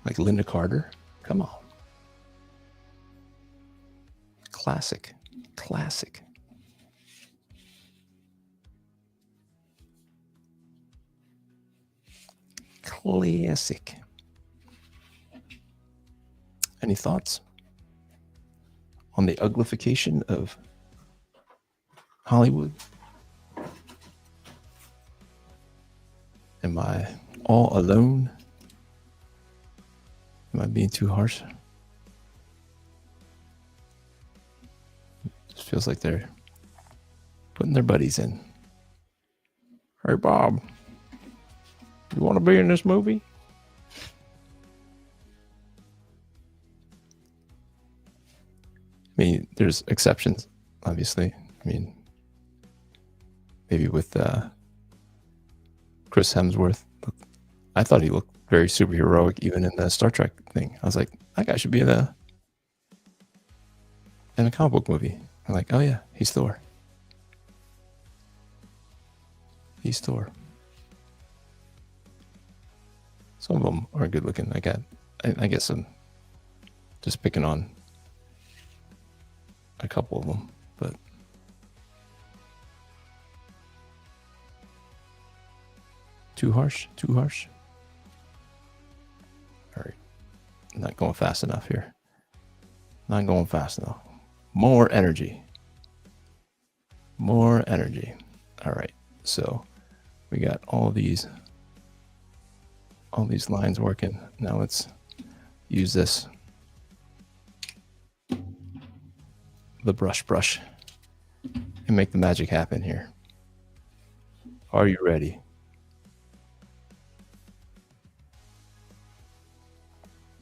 Like Linda Carter? Come on. Classic. Any thoughts on the uglification of Hollywood? Am I all alone? Am I being too harsh? Just feels like they're putting their buddies in. Hey, Bob, you want to be in this movie? there's exceptions, obviously. I mean, maybe with Chris Hemsworth. I thought he looked very superheroic even in the Star Trek thing. I was like, that guy should be in a comic book movie. I'm like, oh yeah, he's Thor. He's Thor. Some of them are good looking. I guess I'm just picking on a couple of them, but too harsh. All right, I'm not going fast enough here. Not going fast enough. More energy. All right, so we got all these lines working. Now let's use the brush and make the magic happen here. Are you ready?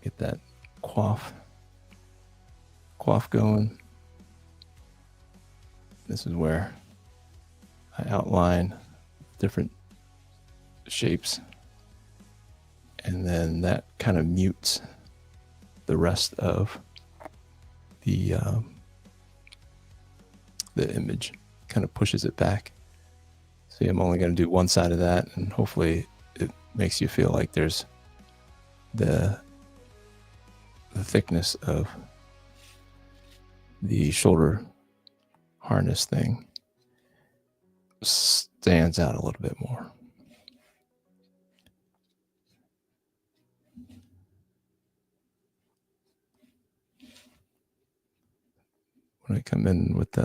Get that quaff going. This is where I outline different shapes, and then that kind of mutes the rest of the image, kind of pushes it back. See, I'm only going to do one side of that, and hopefully it makes you feel like there's the thickness of the shoulder harness thing stands out a little bit more. When I come in with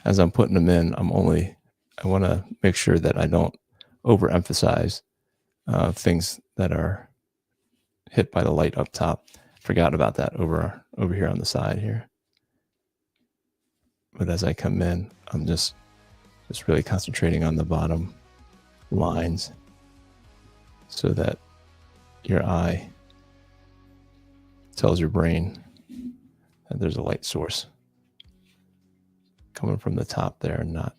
as I'm putting them in, I want to make sure that I don't overemphasize things that are hit by the light up top. Forgot about that over here on the side here. But as I come in, I'm just really concentrating on the bottom lines so that your eye tells your brain that there's a light source coming from the top there and not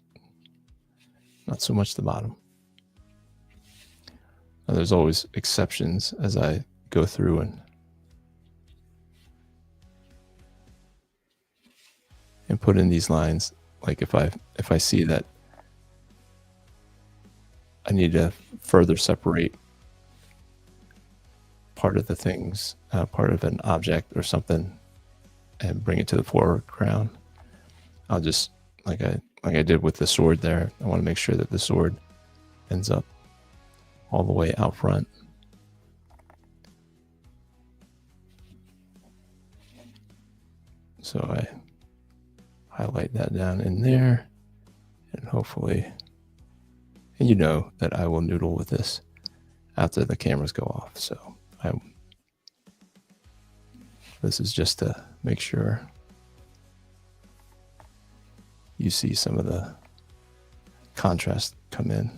so much the bottom. Now, there's always exceptions as I go through and put in these lines. Like if I see that I need to further separate part of the things, part of an object or something, and bring it to the foreground, I'll just, like I did with the sword there, I want to make sure that the sword ends up all the way out front. So I highlight that down in there, and hopefully, and you know that I will noodle with this after the cameras go off. So this is just to make sure you see some of the contrast come in.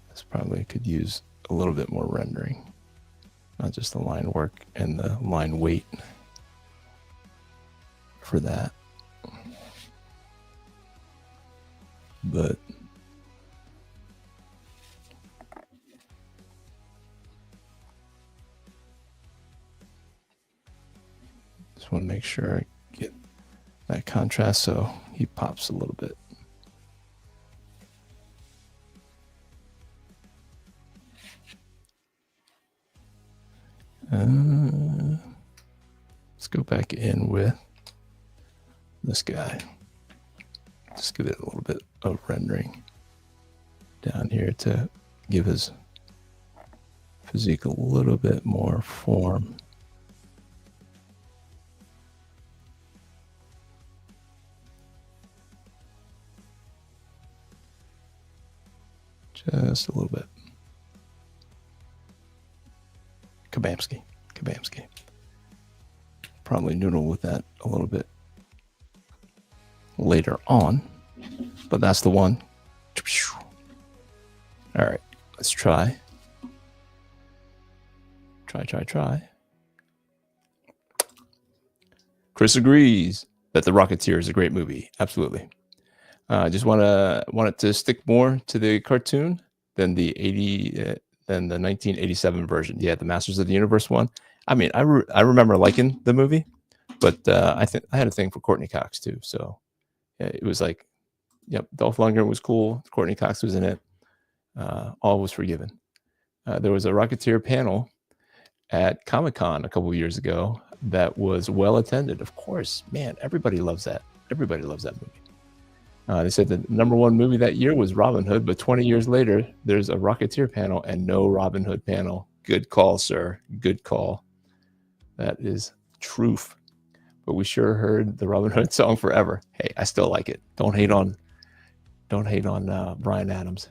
This probably could use a little bit more rendering, not just the line work and the line weight for that. But just want to make sure I get that contrast so he pops a little bit. Let's go back in with this guy. Just give it a little bit of rendering down here to give his physique a little bit more form. Just a little bit. Kabamski. Probably noodle with that a little bit later on, but that's the one. All right, let's try. Chris agrees that The Rocketeer is a great movie. Absolutely. I just want it to stick more to the cartoon than the 1987 version. Yeah, the Masters of the Universe one. I mean, I remember liking the movie, but I think I had a thing for Courtney Cox too. So yeah, it was like, yep, Dolph Lundgren was cool. Courtney Cox was in it. All was forgiven. There was a Rocketeer panel at Comic-Con a couple of years ago that was well attended. Of course, man, everybody loves that. Everybody loves that movie. They said the #1 movie that year was Robin Hood, but 20 years later, there's a Rocketeer panel and no Robin Hood panel. Good call, sir. Good call. That is truth. But we sure heard the Robin Hood song forever. Hey, I still like it. Don't hate on Bryan Adams.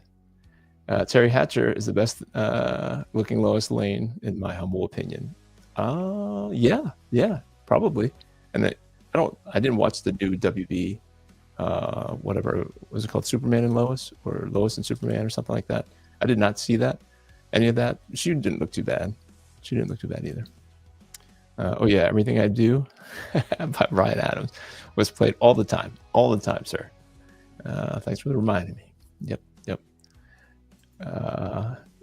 Terry Hatcher is the best looking Lois Lane, in my humble opinion. Yeah, probably. And I didn't watch the new WB, whatever was it called, Superman and Lois, or Lois and Superman, or something like that. I did not see any of that. She didn't look too bad. She didn't look too bad either. Oh yeah, Everything I Do by Bryan Adams was played all the time, sir. Thanks for reminding me. Yep.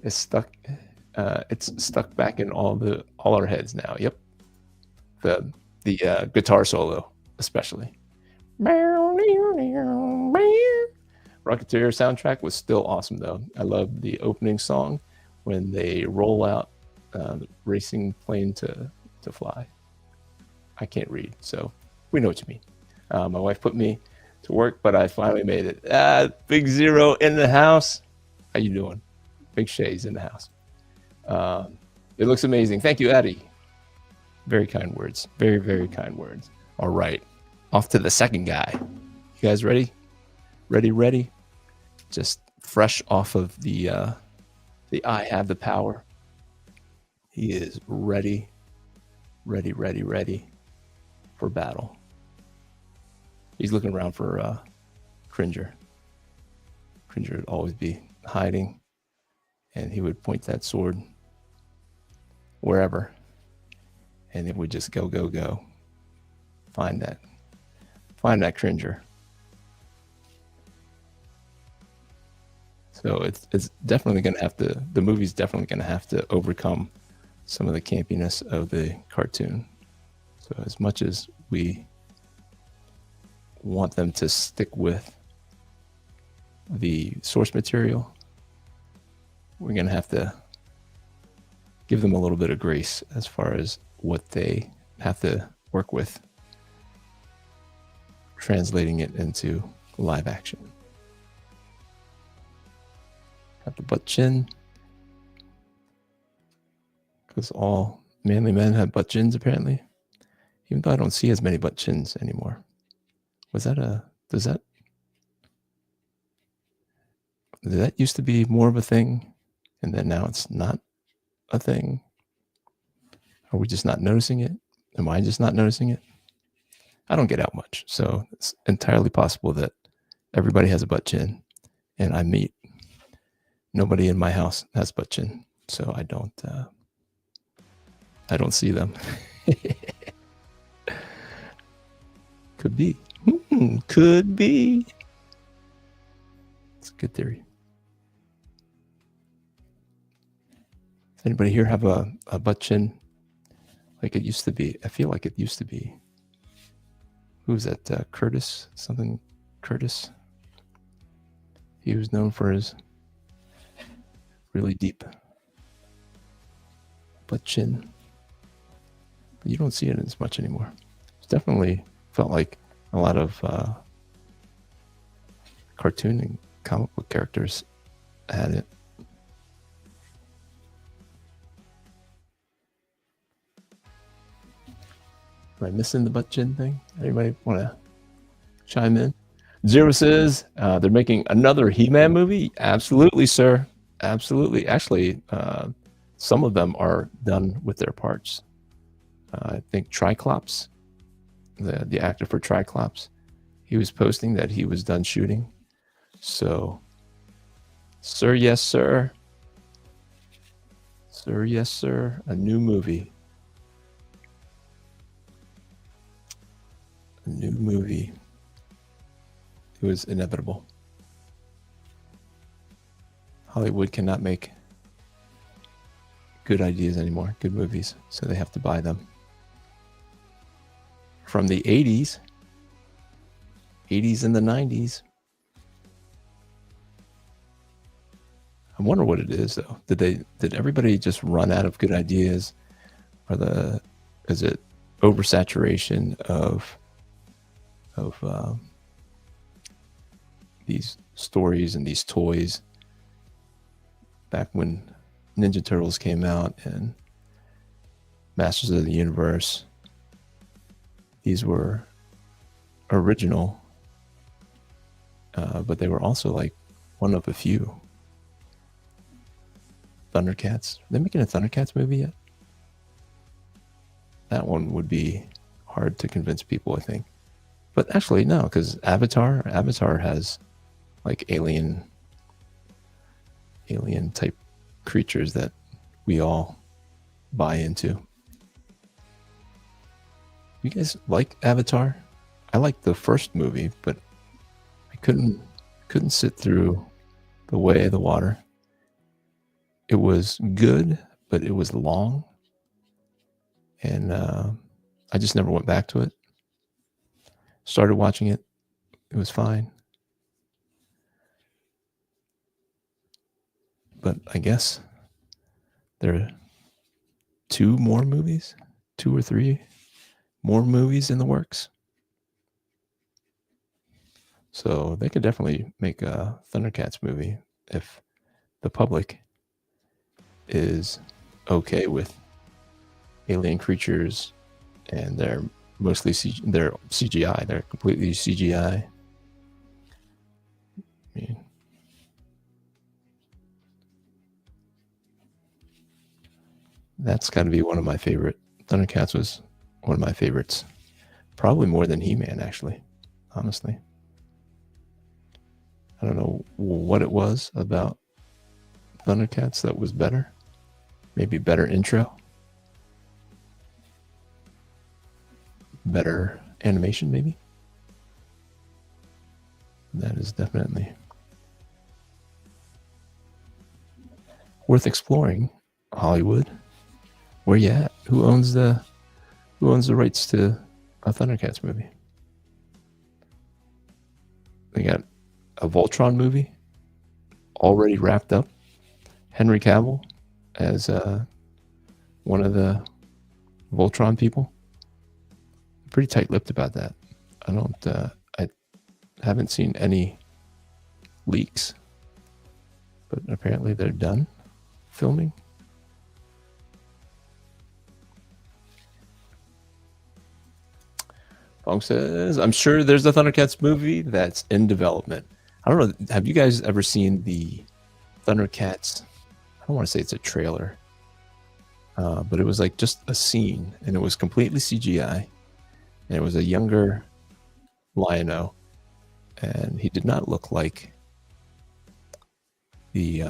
It's stuck. It's stuck back in all our heads now. Yep. The guitar solo, especially. Rocketeer soundtrack was still awesome though. I love the opening song when they roll out the racing plane to fly. I can't read, so we know what you mean. My wife put me to work, but I finally made it. Big Zero in the house. How you doing? Big Shay's in the house. It looks amazing. Thank you, Addie. Very kind words. Very, very kind words. All right. Off to the second guy. You guys ready? Ready? Just fresh off of the I Have the Power. He is ready for battle. He's looking around for Cringer. Cringer would always be hiding, and he would point that sword wherever, and it would just go. Find that Cringer. So it's definitely going to have to. The movie's definitely going to have to overcome some of the campiness of the cartoon. So as much as we want them to stick with the source material, we're going to have to give them a little bit of grace as far as what they have to work with, translating it into live action. Got the butt chin, because all manly men have butt chins apparently, even though I don't see as many butt chins anymore. Did that used to be more of a thing, and then now it's not a thing? Are we just not noticing it? Am I just not noticing it? I don't get out much, so it's entirely possible that everybody has a butt chin, and I meet nobody in my house has butt chin, so I don't see them. Could be. Could be. It's a good theory. Does anybody here have a butt chin like it used to be? I feel like it used to be. Who's that? Curtis? Something Curtis? He was known for his really deep butt chin. But you don't see it as much anymore. It's definitely felt like a lot of cartoon and comic book characters had it. Am I missing the butt chin thing? Anybody want to chime in? Zero says they're making another He-Man movie. Absolutely, sir. Absolutely. Actually, some of them are done with their parts. I think Triclops, the actor for Triclops, he was posting that he was done shooting. So, sir, yes, sir. Sir, yes, sir. A new movie. A new movie. It was inevitable. Hollywood cannot make good ideas anymore, good movies, so they have to buy them. From the 80s and the 90s. I wonder what it is, though. Did everybody just run out of good ideas? Is it oversaturation of these stories and these toys? Back when Ninja Turtles came out and Masters of the Universe, these were original, but they were also like one of a few. Thundercats. Are they making a Thundercats movie yet? That one would be hard to convince people, I think. But actually, no, because Avatar has like alien type creatures that we all buy into. You guys like Avatar? I liked the first movie, but I couldn't sit through The Way of the Water. It was good, but it was long, and I just never went back to it. Started watching it. It was fine. But I guess there are 2 or 3 more movies in the works. So they could definitely make a Thundercats movie if the public is okay with alien creatures, and they're mostly they're CGI. They're completely CGI. I mean, that's got to be one of my favorite. Thundercats was one of my favorites. Probably more than He-Man, actually, honestly. I don't know what it was about Thundercats that was better. Maybe better intro. Better animation, maybe. That is definitely worth exploring. Hollywood, where you at? Who owns the rights to a Thundercats movie? They got a Voltron movie already wrapped up. Henry Cavill as one of the Voltron people. Pretty tight-lipped about that. I haven't seen any leaks, but apparently they're done filming. Fong says, I'm sure there's a Thundercats movie that's in development. I don't know. Have you guys ever seen the Thundercats? I don't want to say it's a trailer, but it was like just a scene, and it was completely CGI, and it was a younger Lion-O, and he did not look like the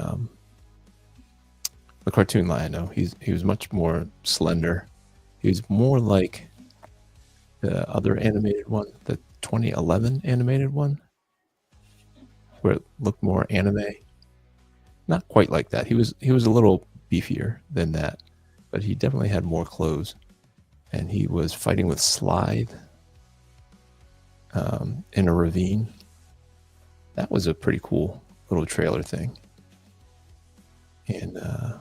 cartoon Lion-O. He was much more slender. He was more like the other animated one, the 2011 animated one, where it looked more anime. Not quite like that. He was a little beefier than that, but he definitely had more clothes, and he was fighting with Slithe in a ravine. That was a pretty cool little trailer thing. And I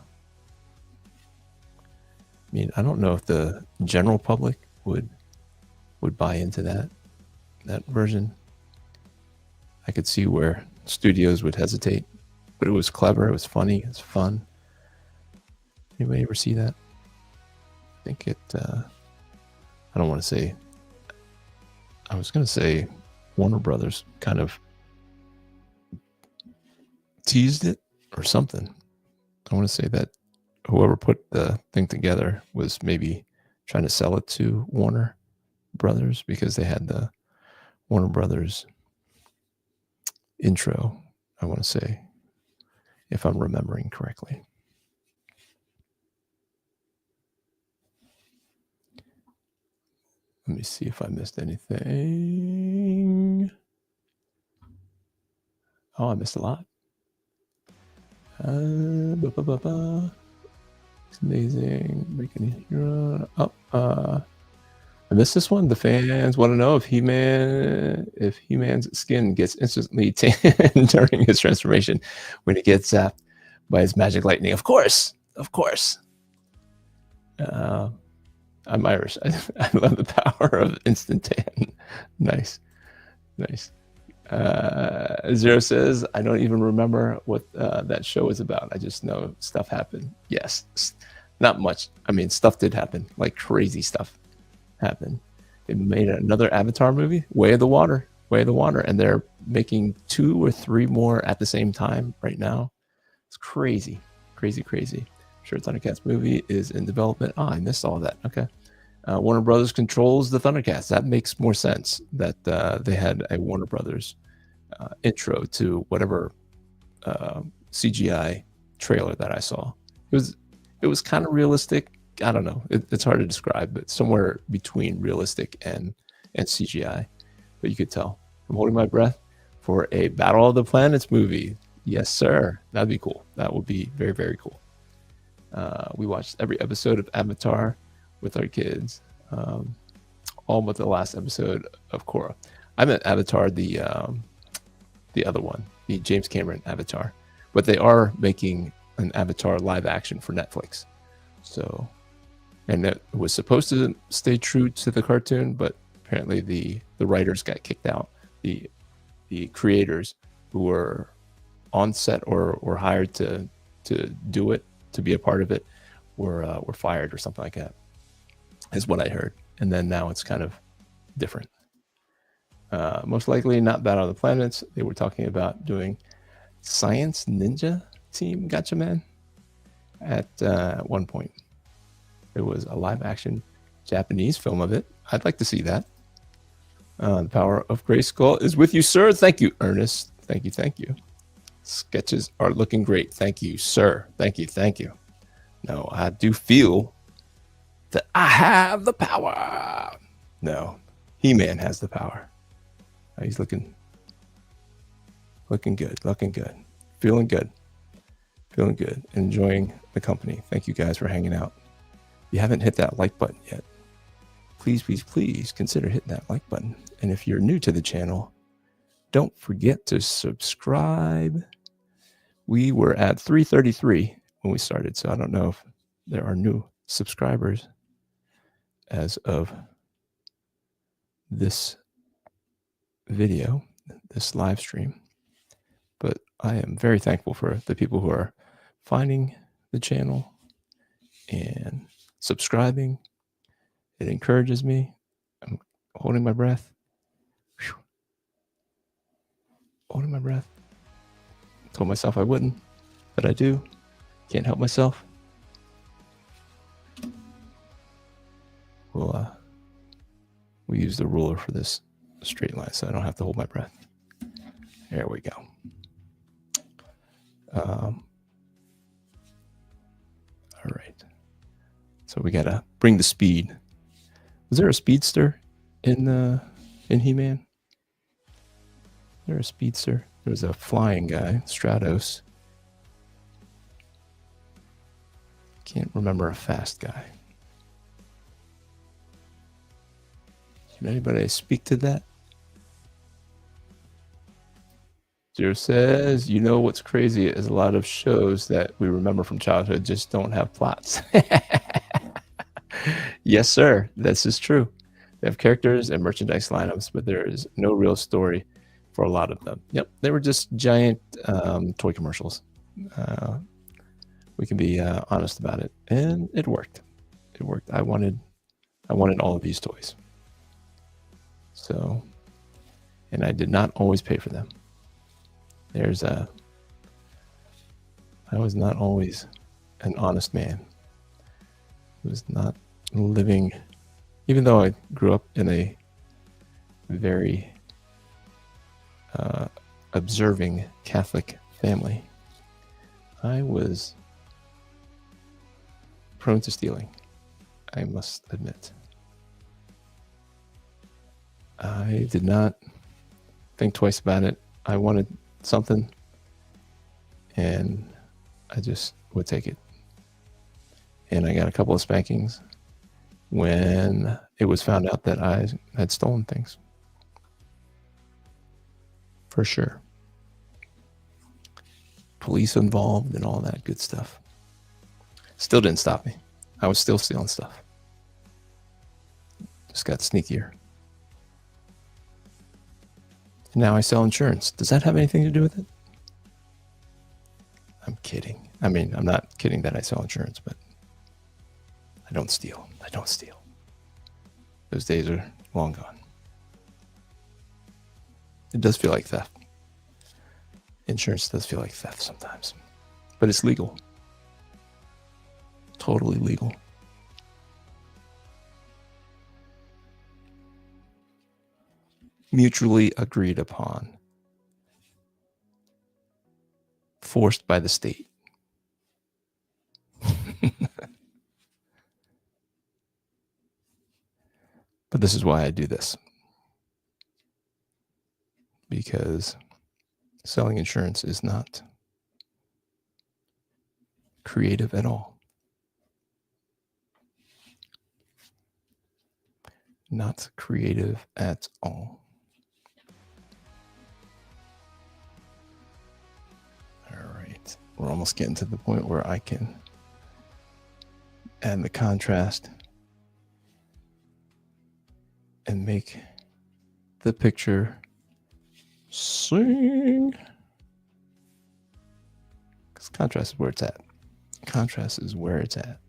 mean, I don't know if the general public would buy into that version. I could see where studios would hesitate, but it was clever, it was funny, it's fun. Anybody ever see that? I think it I don't want to say, I was going to say Warner Brothers kind of teased it or something. I want to say that whoever put the thing together was maybe trying to sell it to Warner Brothers because they had the Warner Brothers intro, I want to say, if I'm remembering correctly. Let me see if I missed anything. Oh, I missed a lot. It's amazing. Making a hero. Oh, I missed this one. The fans want to know if He-Man's skin gets instantly tan during his transformation when he gets zapped by his magic lightning. Of course. I'm Irish. I love the power of instant tan. Nice. Zero says, I don't even remember what that show is about. I just know stuff happened. Yes, not much. I mean, stuff did happen, like crazy stuff happened. They made another Avatar movie, Way of the Water, and they're making 2 or 3 more at the same time right now. It's crazy. Sure, Thundercats movie is in development. I missed all of that. Okay. Warner Brothers controls the Thundercats. That makes more sense that they had a Warner Brothers intro to whatever CGI trailer that I saw. It was kind of realistic. I don't know. It's hard to describe, but somewhere between realistic and CGI. But you could tell. I'm holding my breath for a Battle of the Planets movie. Yes, sir. That'd be cool. That would be very, very cool. We watched every episode of Avatar with our kids, all but the last episode of Korra. I meant Avatar, the other one, the James Cameron Avatar, but they are making an Avatar live action for Netflix. So, and it was supposed to stay true to the cartoon, but apparently the writers got kicked out. The creators who were on set or hired to do it, to be a part of it, were fired or something like that, is what I heard. And then now it's kind of different. Most likely not Battle of the Planets. They were talking about doing Science Ninja Team Gotcha Man at one point. There was a live action Japanese film of it. I'd like to see that. The power of Grayskull is with you, sir. Thank you, Ernest. Thank you. Sketches are looking great. Thank you, sir. Thank you. No, I do feel that I have the power. No, He-Man has the power. He's looking good, feeling good, enjoying the company. Thank you guys for hanging out. If you haven't hit that like button yet, please consider hitting that like button. And if you're new to the channel, don't forget to subscribe. We were at 333 when we started, so I don't know if there are new subscribers as of this video, this live stream, but I am very thankful for the people who are finding the channel and subscribing. It encourages me. I'm holding my breath. Holding my breath. Told myself I wouldn't, but I do. Can't help myself. We'll use the ruler for this straight line so I don't have to hold my breath. There we go. All right. So we gotta bring the speed. Was there a speedster in He-Man? Is there a speedster? There was a flying guy, Stratos. Can't remember a fast guy. Can anybody speak to that? Zero says, you know what's crazy is a lot of shows that we remember from childhood just don't have plots. Yes, sir. This is true. They have characters and merchandise lineups, but there is no real story for a lot of them. Yep, they were just giant toy commercials. We can be honest about it, and it worked. I wanted all of these toys. So, and I did not always pay for them. I was not always an honest man. I was not living, even though I grew up in a very observing Catholic family, I was prone to stealing, I must admit. I did not think twice about it. I wanted something, and I just would take it. And I got a couple of spankings when it was found out that I had stolen things. For sure. Police involved and all that good stuff. Still didn't stop me. I was still stealing stuff. Just got sneakier. And now I sell insurance. Does that have anything to do with it? I'm kidding. I mean, I'm not kidding that I sell insurance, but I don't steal. I don't steal. Those days are long gone. It does feel like theft. Insurance does feel like theft sometimes, but it's legal. Totally legal. Mutually agreed upon. Forced by the state. But this is why I do this. Because selling insurance is not creative at all. Not creative at all. All right. We're almost getting to the point where I can add the contrast and make the picture sing. Because contrast is where it's at. Contrast is where it's at.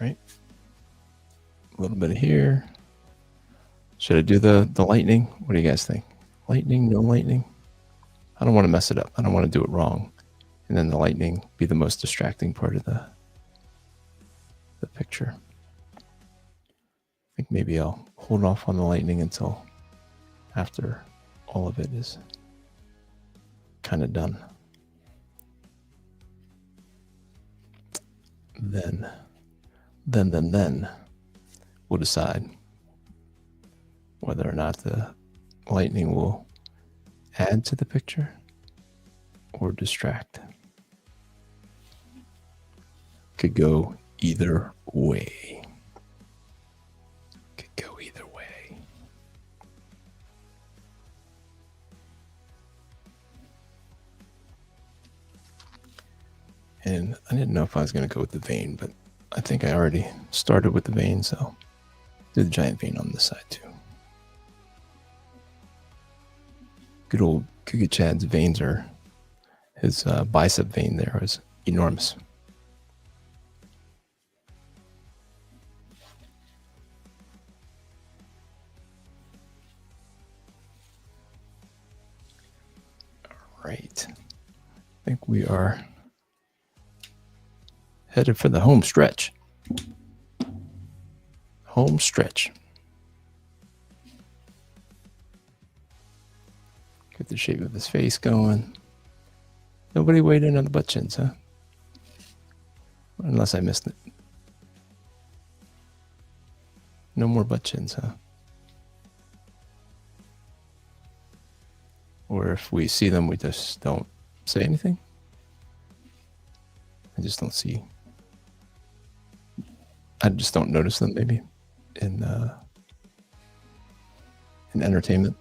Right? A little bit of here. Should I do the lightning? What do you guys think? Lightning, no lightning? I don't want to mess it up. I don't want to do it wrong. And then the lightning be the most distracting part of the picture. I think maybe I'll hold off on the lightning until after all of it is kind of done. Then we'll decide whether or not the lightning will add to the picture or distract. Could go either way. Could go either way. And I didn't know if I was going to go with the vein, but I think I already started with the vein, so do the giant vein on this side too. Good old Cougar Chad's veins are, his bicep vein there is enormous. All right. I think we are headed for the home stretch. Home stretch. Get the shape of his face going. Nobody weighed in on the butt chins, huh? Unless I missed it. No more butt chins, huh? Or if we see them, we just don't say anything. I just don't see. I just don't notice them, maybe, in entertainment.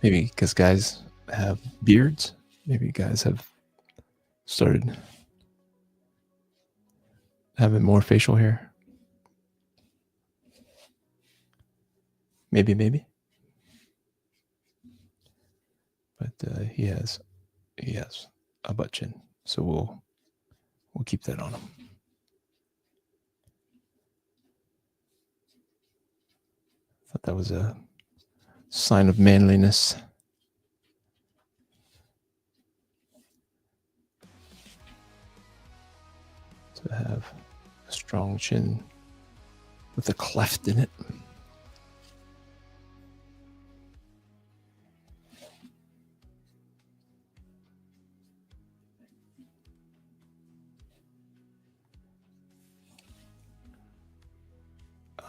Maybe because guys have beards. Maybe guys have started having more facial hair. Maybe. But he has a butt chin, so we'll keep that on him. Thought that was a sign of manliness. To have a strong chin with a cleft in it.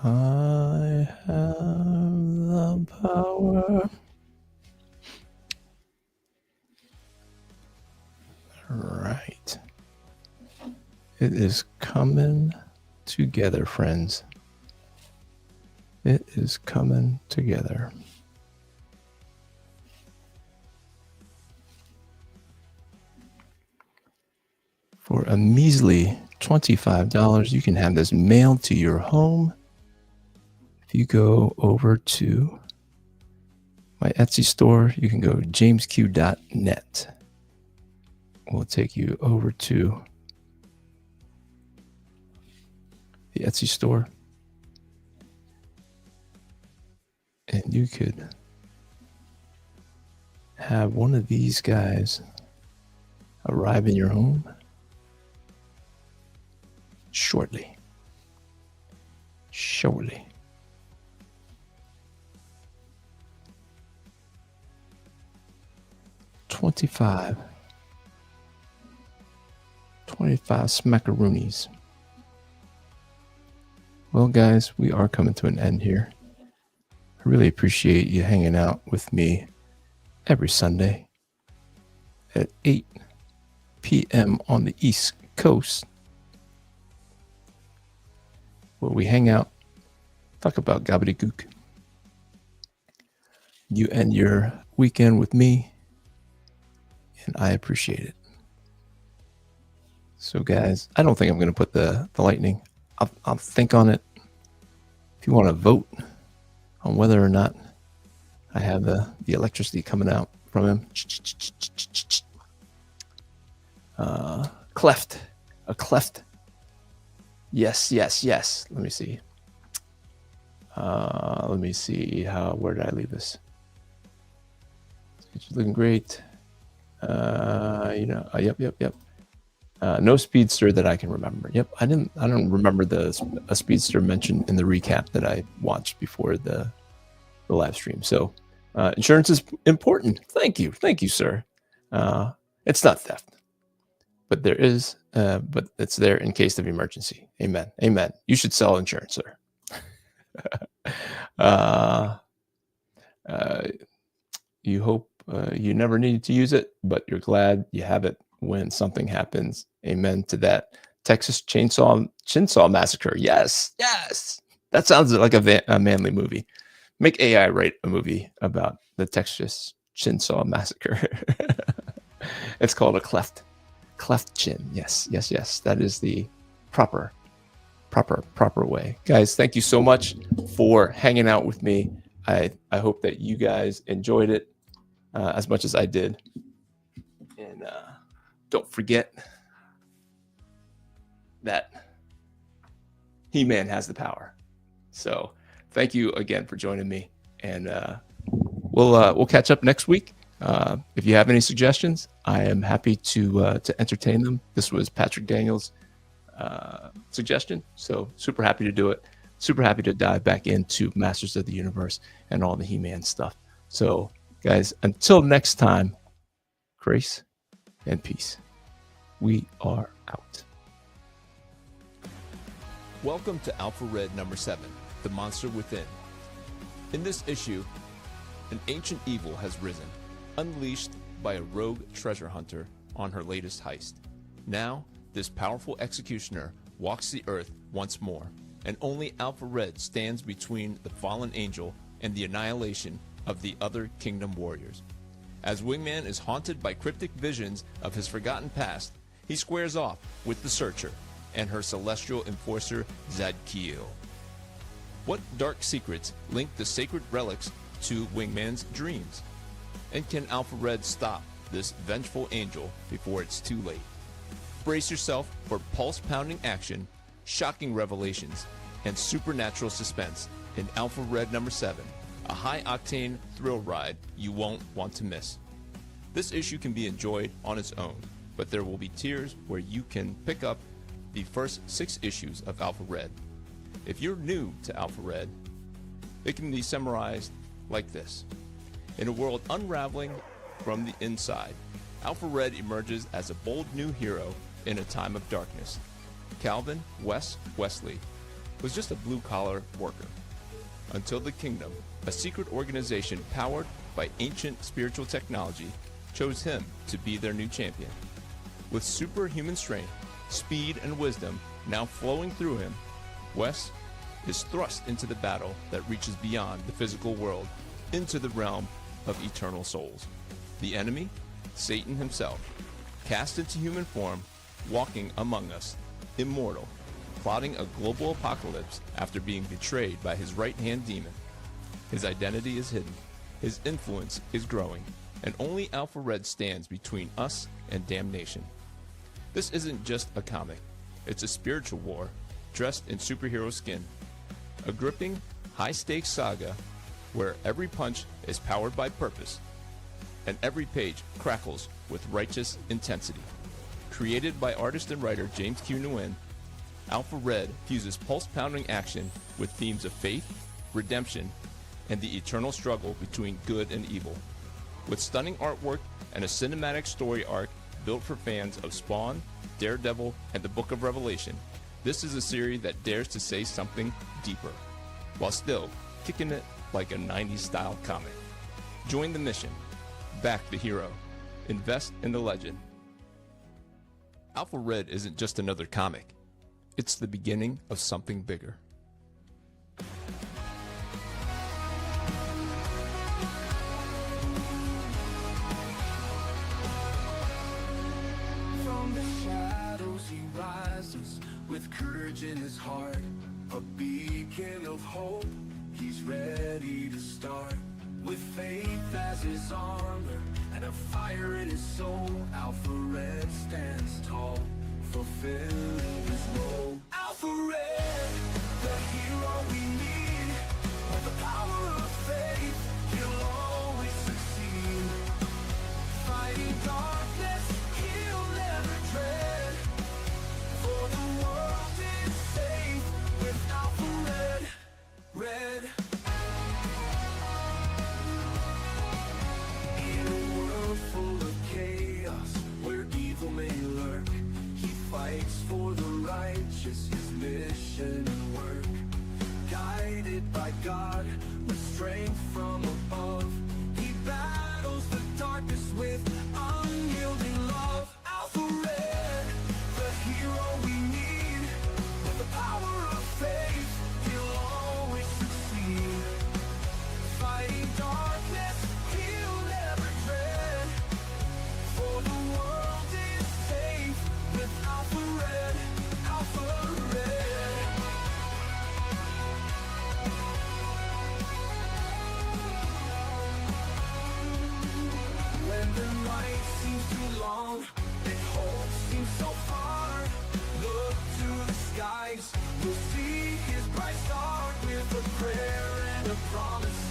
I have the power. Right. It is coming together, friends. It is coming together. For a measly $25, you can have this mailed to your home. If you go over to my Etsy store, you can go jamesq.net. We'll take you over to the Etsy store, and you could have one of these guys arrive in your home shortly. $25 smackaroonies. Well, guys, we are coming to an end here. I really appreciate you hanging out with me every Sunday at 8 p.m. on the East Coast, where we hang out, talk about gobbledygook. You end your weekend with me, and I appreciate it. So, guys, I don't think I'm going to put the lightning. I'll think on it. If you want to vote on whether or not I have the electricity coming out from him. Cleft. A cleft. Yes. Let me see. Where did I leave this? It's looking great. Yep. No speedster that I can remember. Yep, I don't remember a speedster mentioned in the recap that I watched before the live stream. So insurance is important. Thank you, sir. It's not theft, but there is, but it's there in case of emergency. Amen. You should sell insurance, sir. You hope you never needed to use it, but you're glad you have it when something happens. Amen to that. Texas Chainsaw Massacre. Yes. That sounds like a manly movie. Make AI write a movie about the Texas Chainsaw Massacre. It's called a cleft chin. Yes. That is the proper way. Guys, thank you so much for hanging out with me. I hope that you guys enjoyed it as much as I did. And don't forget that He-Man has the power. So thank you again for joining me, and we'll catch up next week. If you have any suggestions, I am happy to entertain them. This was Patrick Daniels' suggestion, so super happy to do it. Super happy to dive back into Masters of the Universe and all the He-Man stuff. So, guys, until next time, grace and peace. We are out. Welcome to Alpha Red number 7, The Monster Within. In this issue, an ancient evil has risen, unleashed by a rogue treasure hunter on her latest heist. Now, this powerful executioner walks the earth once more, and only Alpha Red stands between the fallen angel and the annihilation of the other kingdom warriors. As Wingman is haunted by cryptic visions of his forgotten past, he squares off with the Searcher and her celestial enforcer Zadkiel. What dark secrets link the sacred relics to Wingman's dreams? And can Alpha Red stop this vengeful angel before it's too late? Brace yourself for pulse-pounding action, shocking revelations, and supernatural suspense in Alpha Red number 7, a high-octane thrill ride you won't want to miss. This issue can be enjoyed on its own, but there will be tiers where you can pick up the first 6 issues of Alpha Red. If you're new to Alpha Red, it can be summarized like this. In a world unraveling from the inside, Alpha Red emerges as a bold new hero in a time of darkness. Calvin Wes Wesley was just a blue-collar worker. Until the Kingdom, a secret organization powered by ancient spiritual technology, chose him to be their new champion. With superhuman strength, speed, and wisdom now flowing through him, Wes is thrust into the battle that reaches beyond the physical world into the realm of eternal souls. The enemy, Satan himself, cast into human form, walking among us, immortal, plotting a global apocalypse after being betrayed by his right-hand demon. His identity is hidden, his influence is growing, and only Alpha Red stands between us and damnation. This isn't just a comic, it's a spiritual war dressed in superhero skin. A gripping, high-stakes saga where every punch is powered by purpose and every page crackles with righteous intensity. Created by artist and writer James Q. Nguyen, Alpha Red fuses pulse-pounding action with themes of faith, redemption, and the eternal struggle between good and evil. With stunning artwork and a cinematic story arc built for fans of Spawn, Daredevil, and the Book of Revelation, this is a series that dares to say something deeper, while still kicking it like a 90s style comic. Join the mission. Back the hero. Invest in the legend. Alpha Red isn't just another comic. It's the beginning of something bigger. From the shadows he rises with courage in his heart, a beacon of hope. He's ready to start with faith as his armor and a fire in his soul. Alpha Red stands tall, fulfilling his role. Alpha Red, the hero we need. With the power of faith, he'll always succeed. Fighting darkness, he'll never dread. For the world is safe with Alpha Red. Red. In a world full of chaos, where evil may lurk, he fights for the righteous, his mission and work. Guided by God, with strength from above, he battles the darkness with unyielding love. Alpha Red, the hero we need. With the power of faith, he'll always succeed. Fighting darkness, he'll never dread. For the world is safe with Alpha Red. Alpha Red. When the night seems too long and hope seems so far, look to the skies, you'll see his bright star with a prayer and a promise.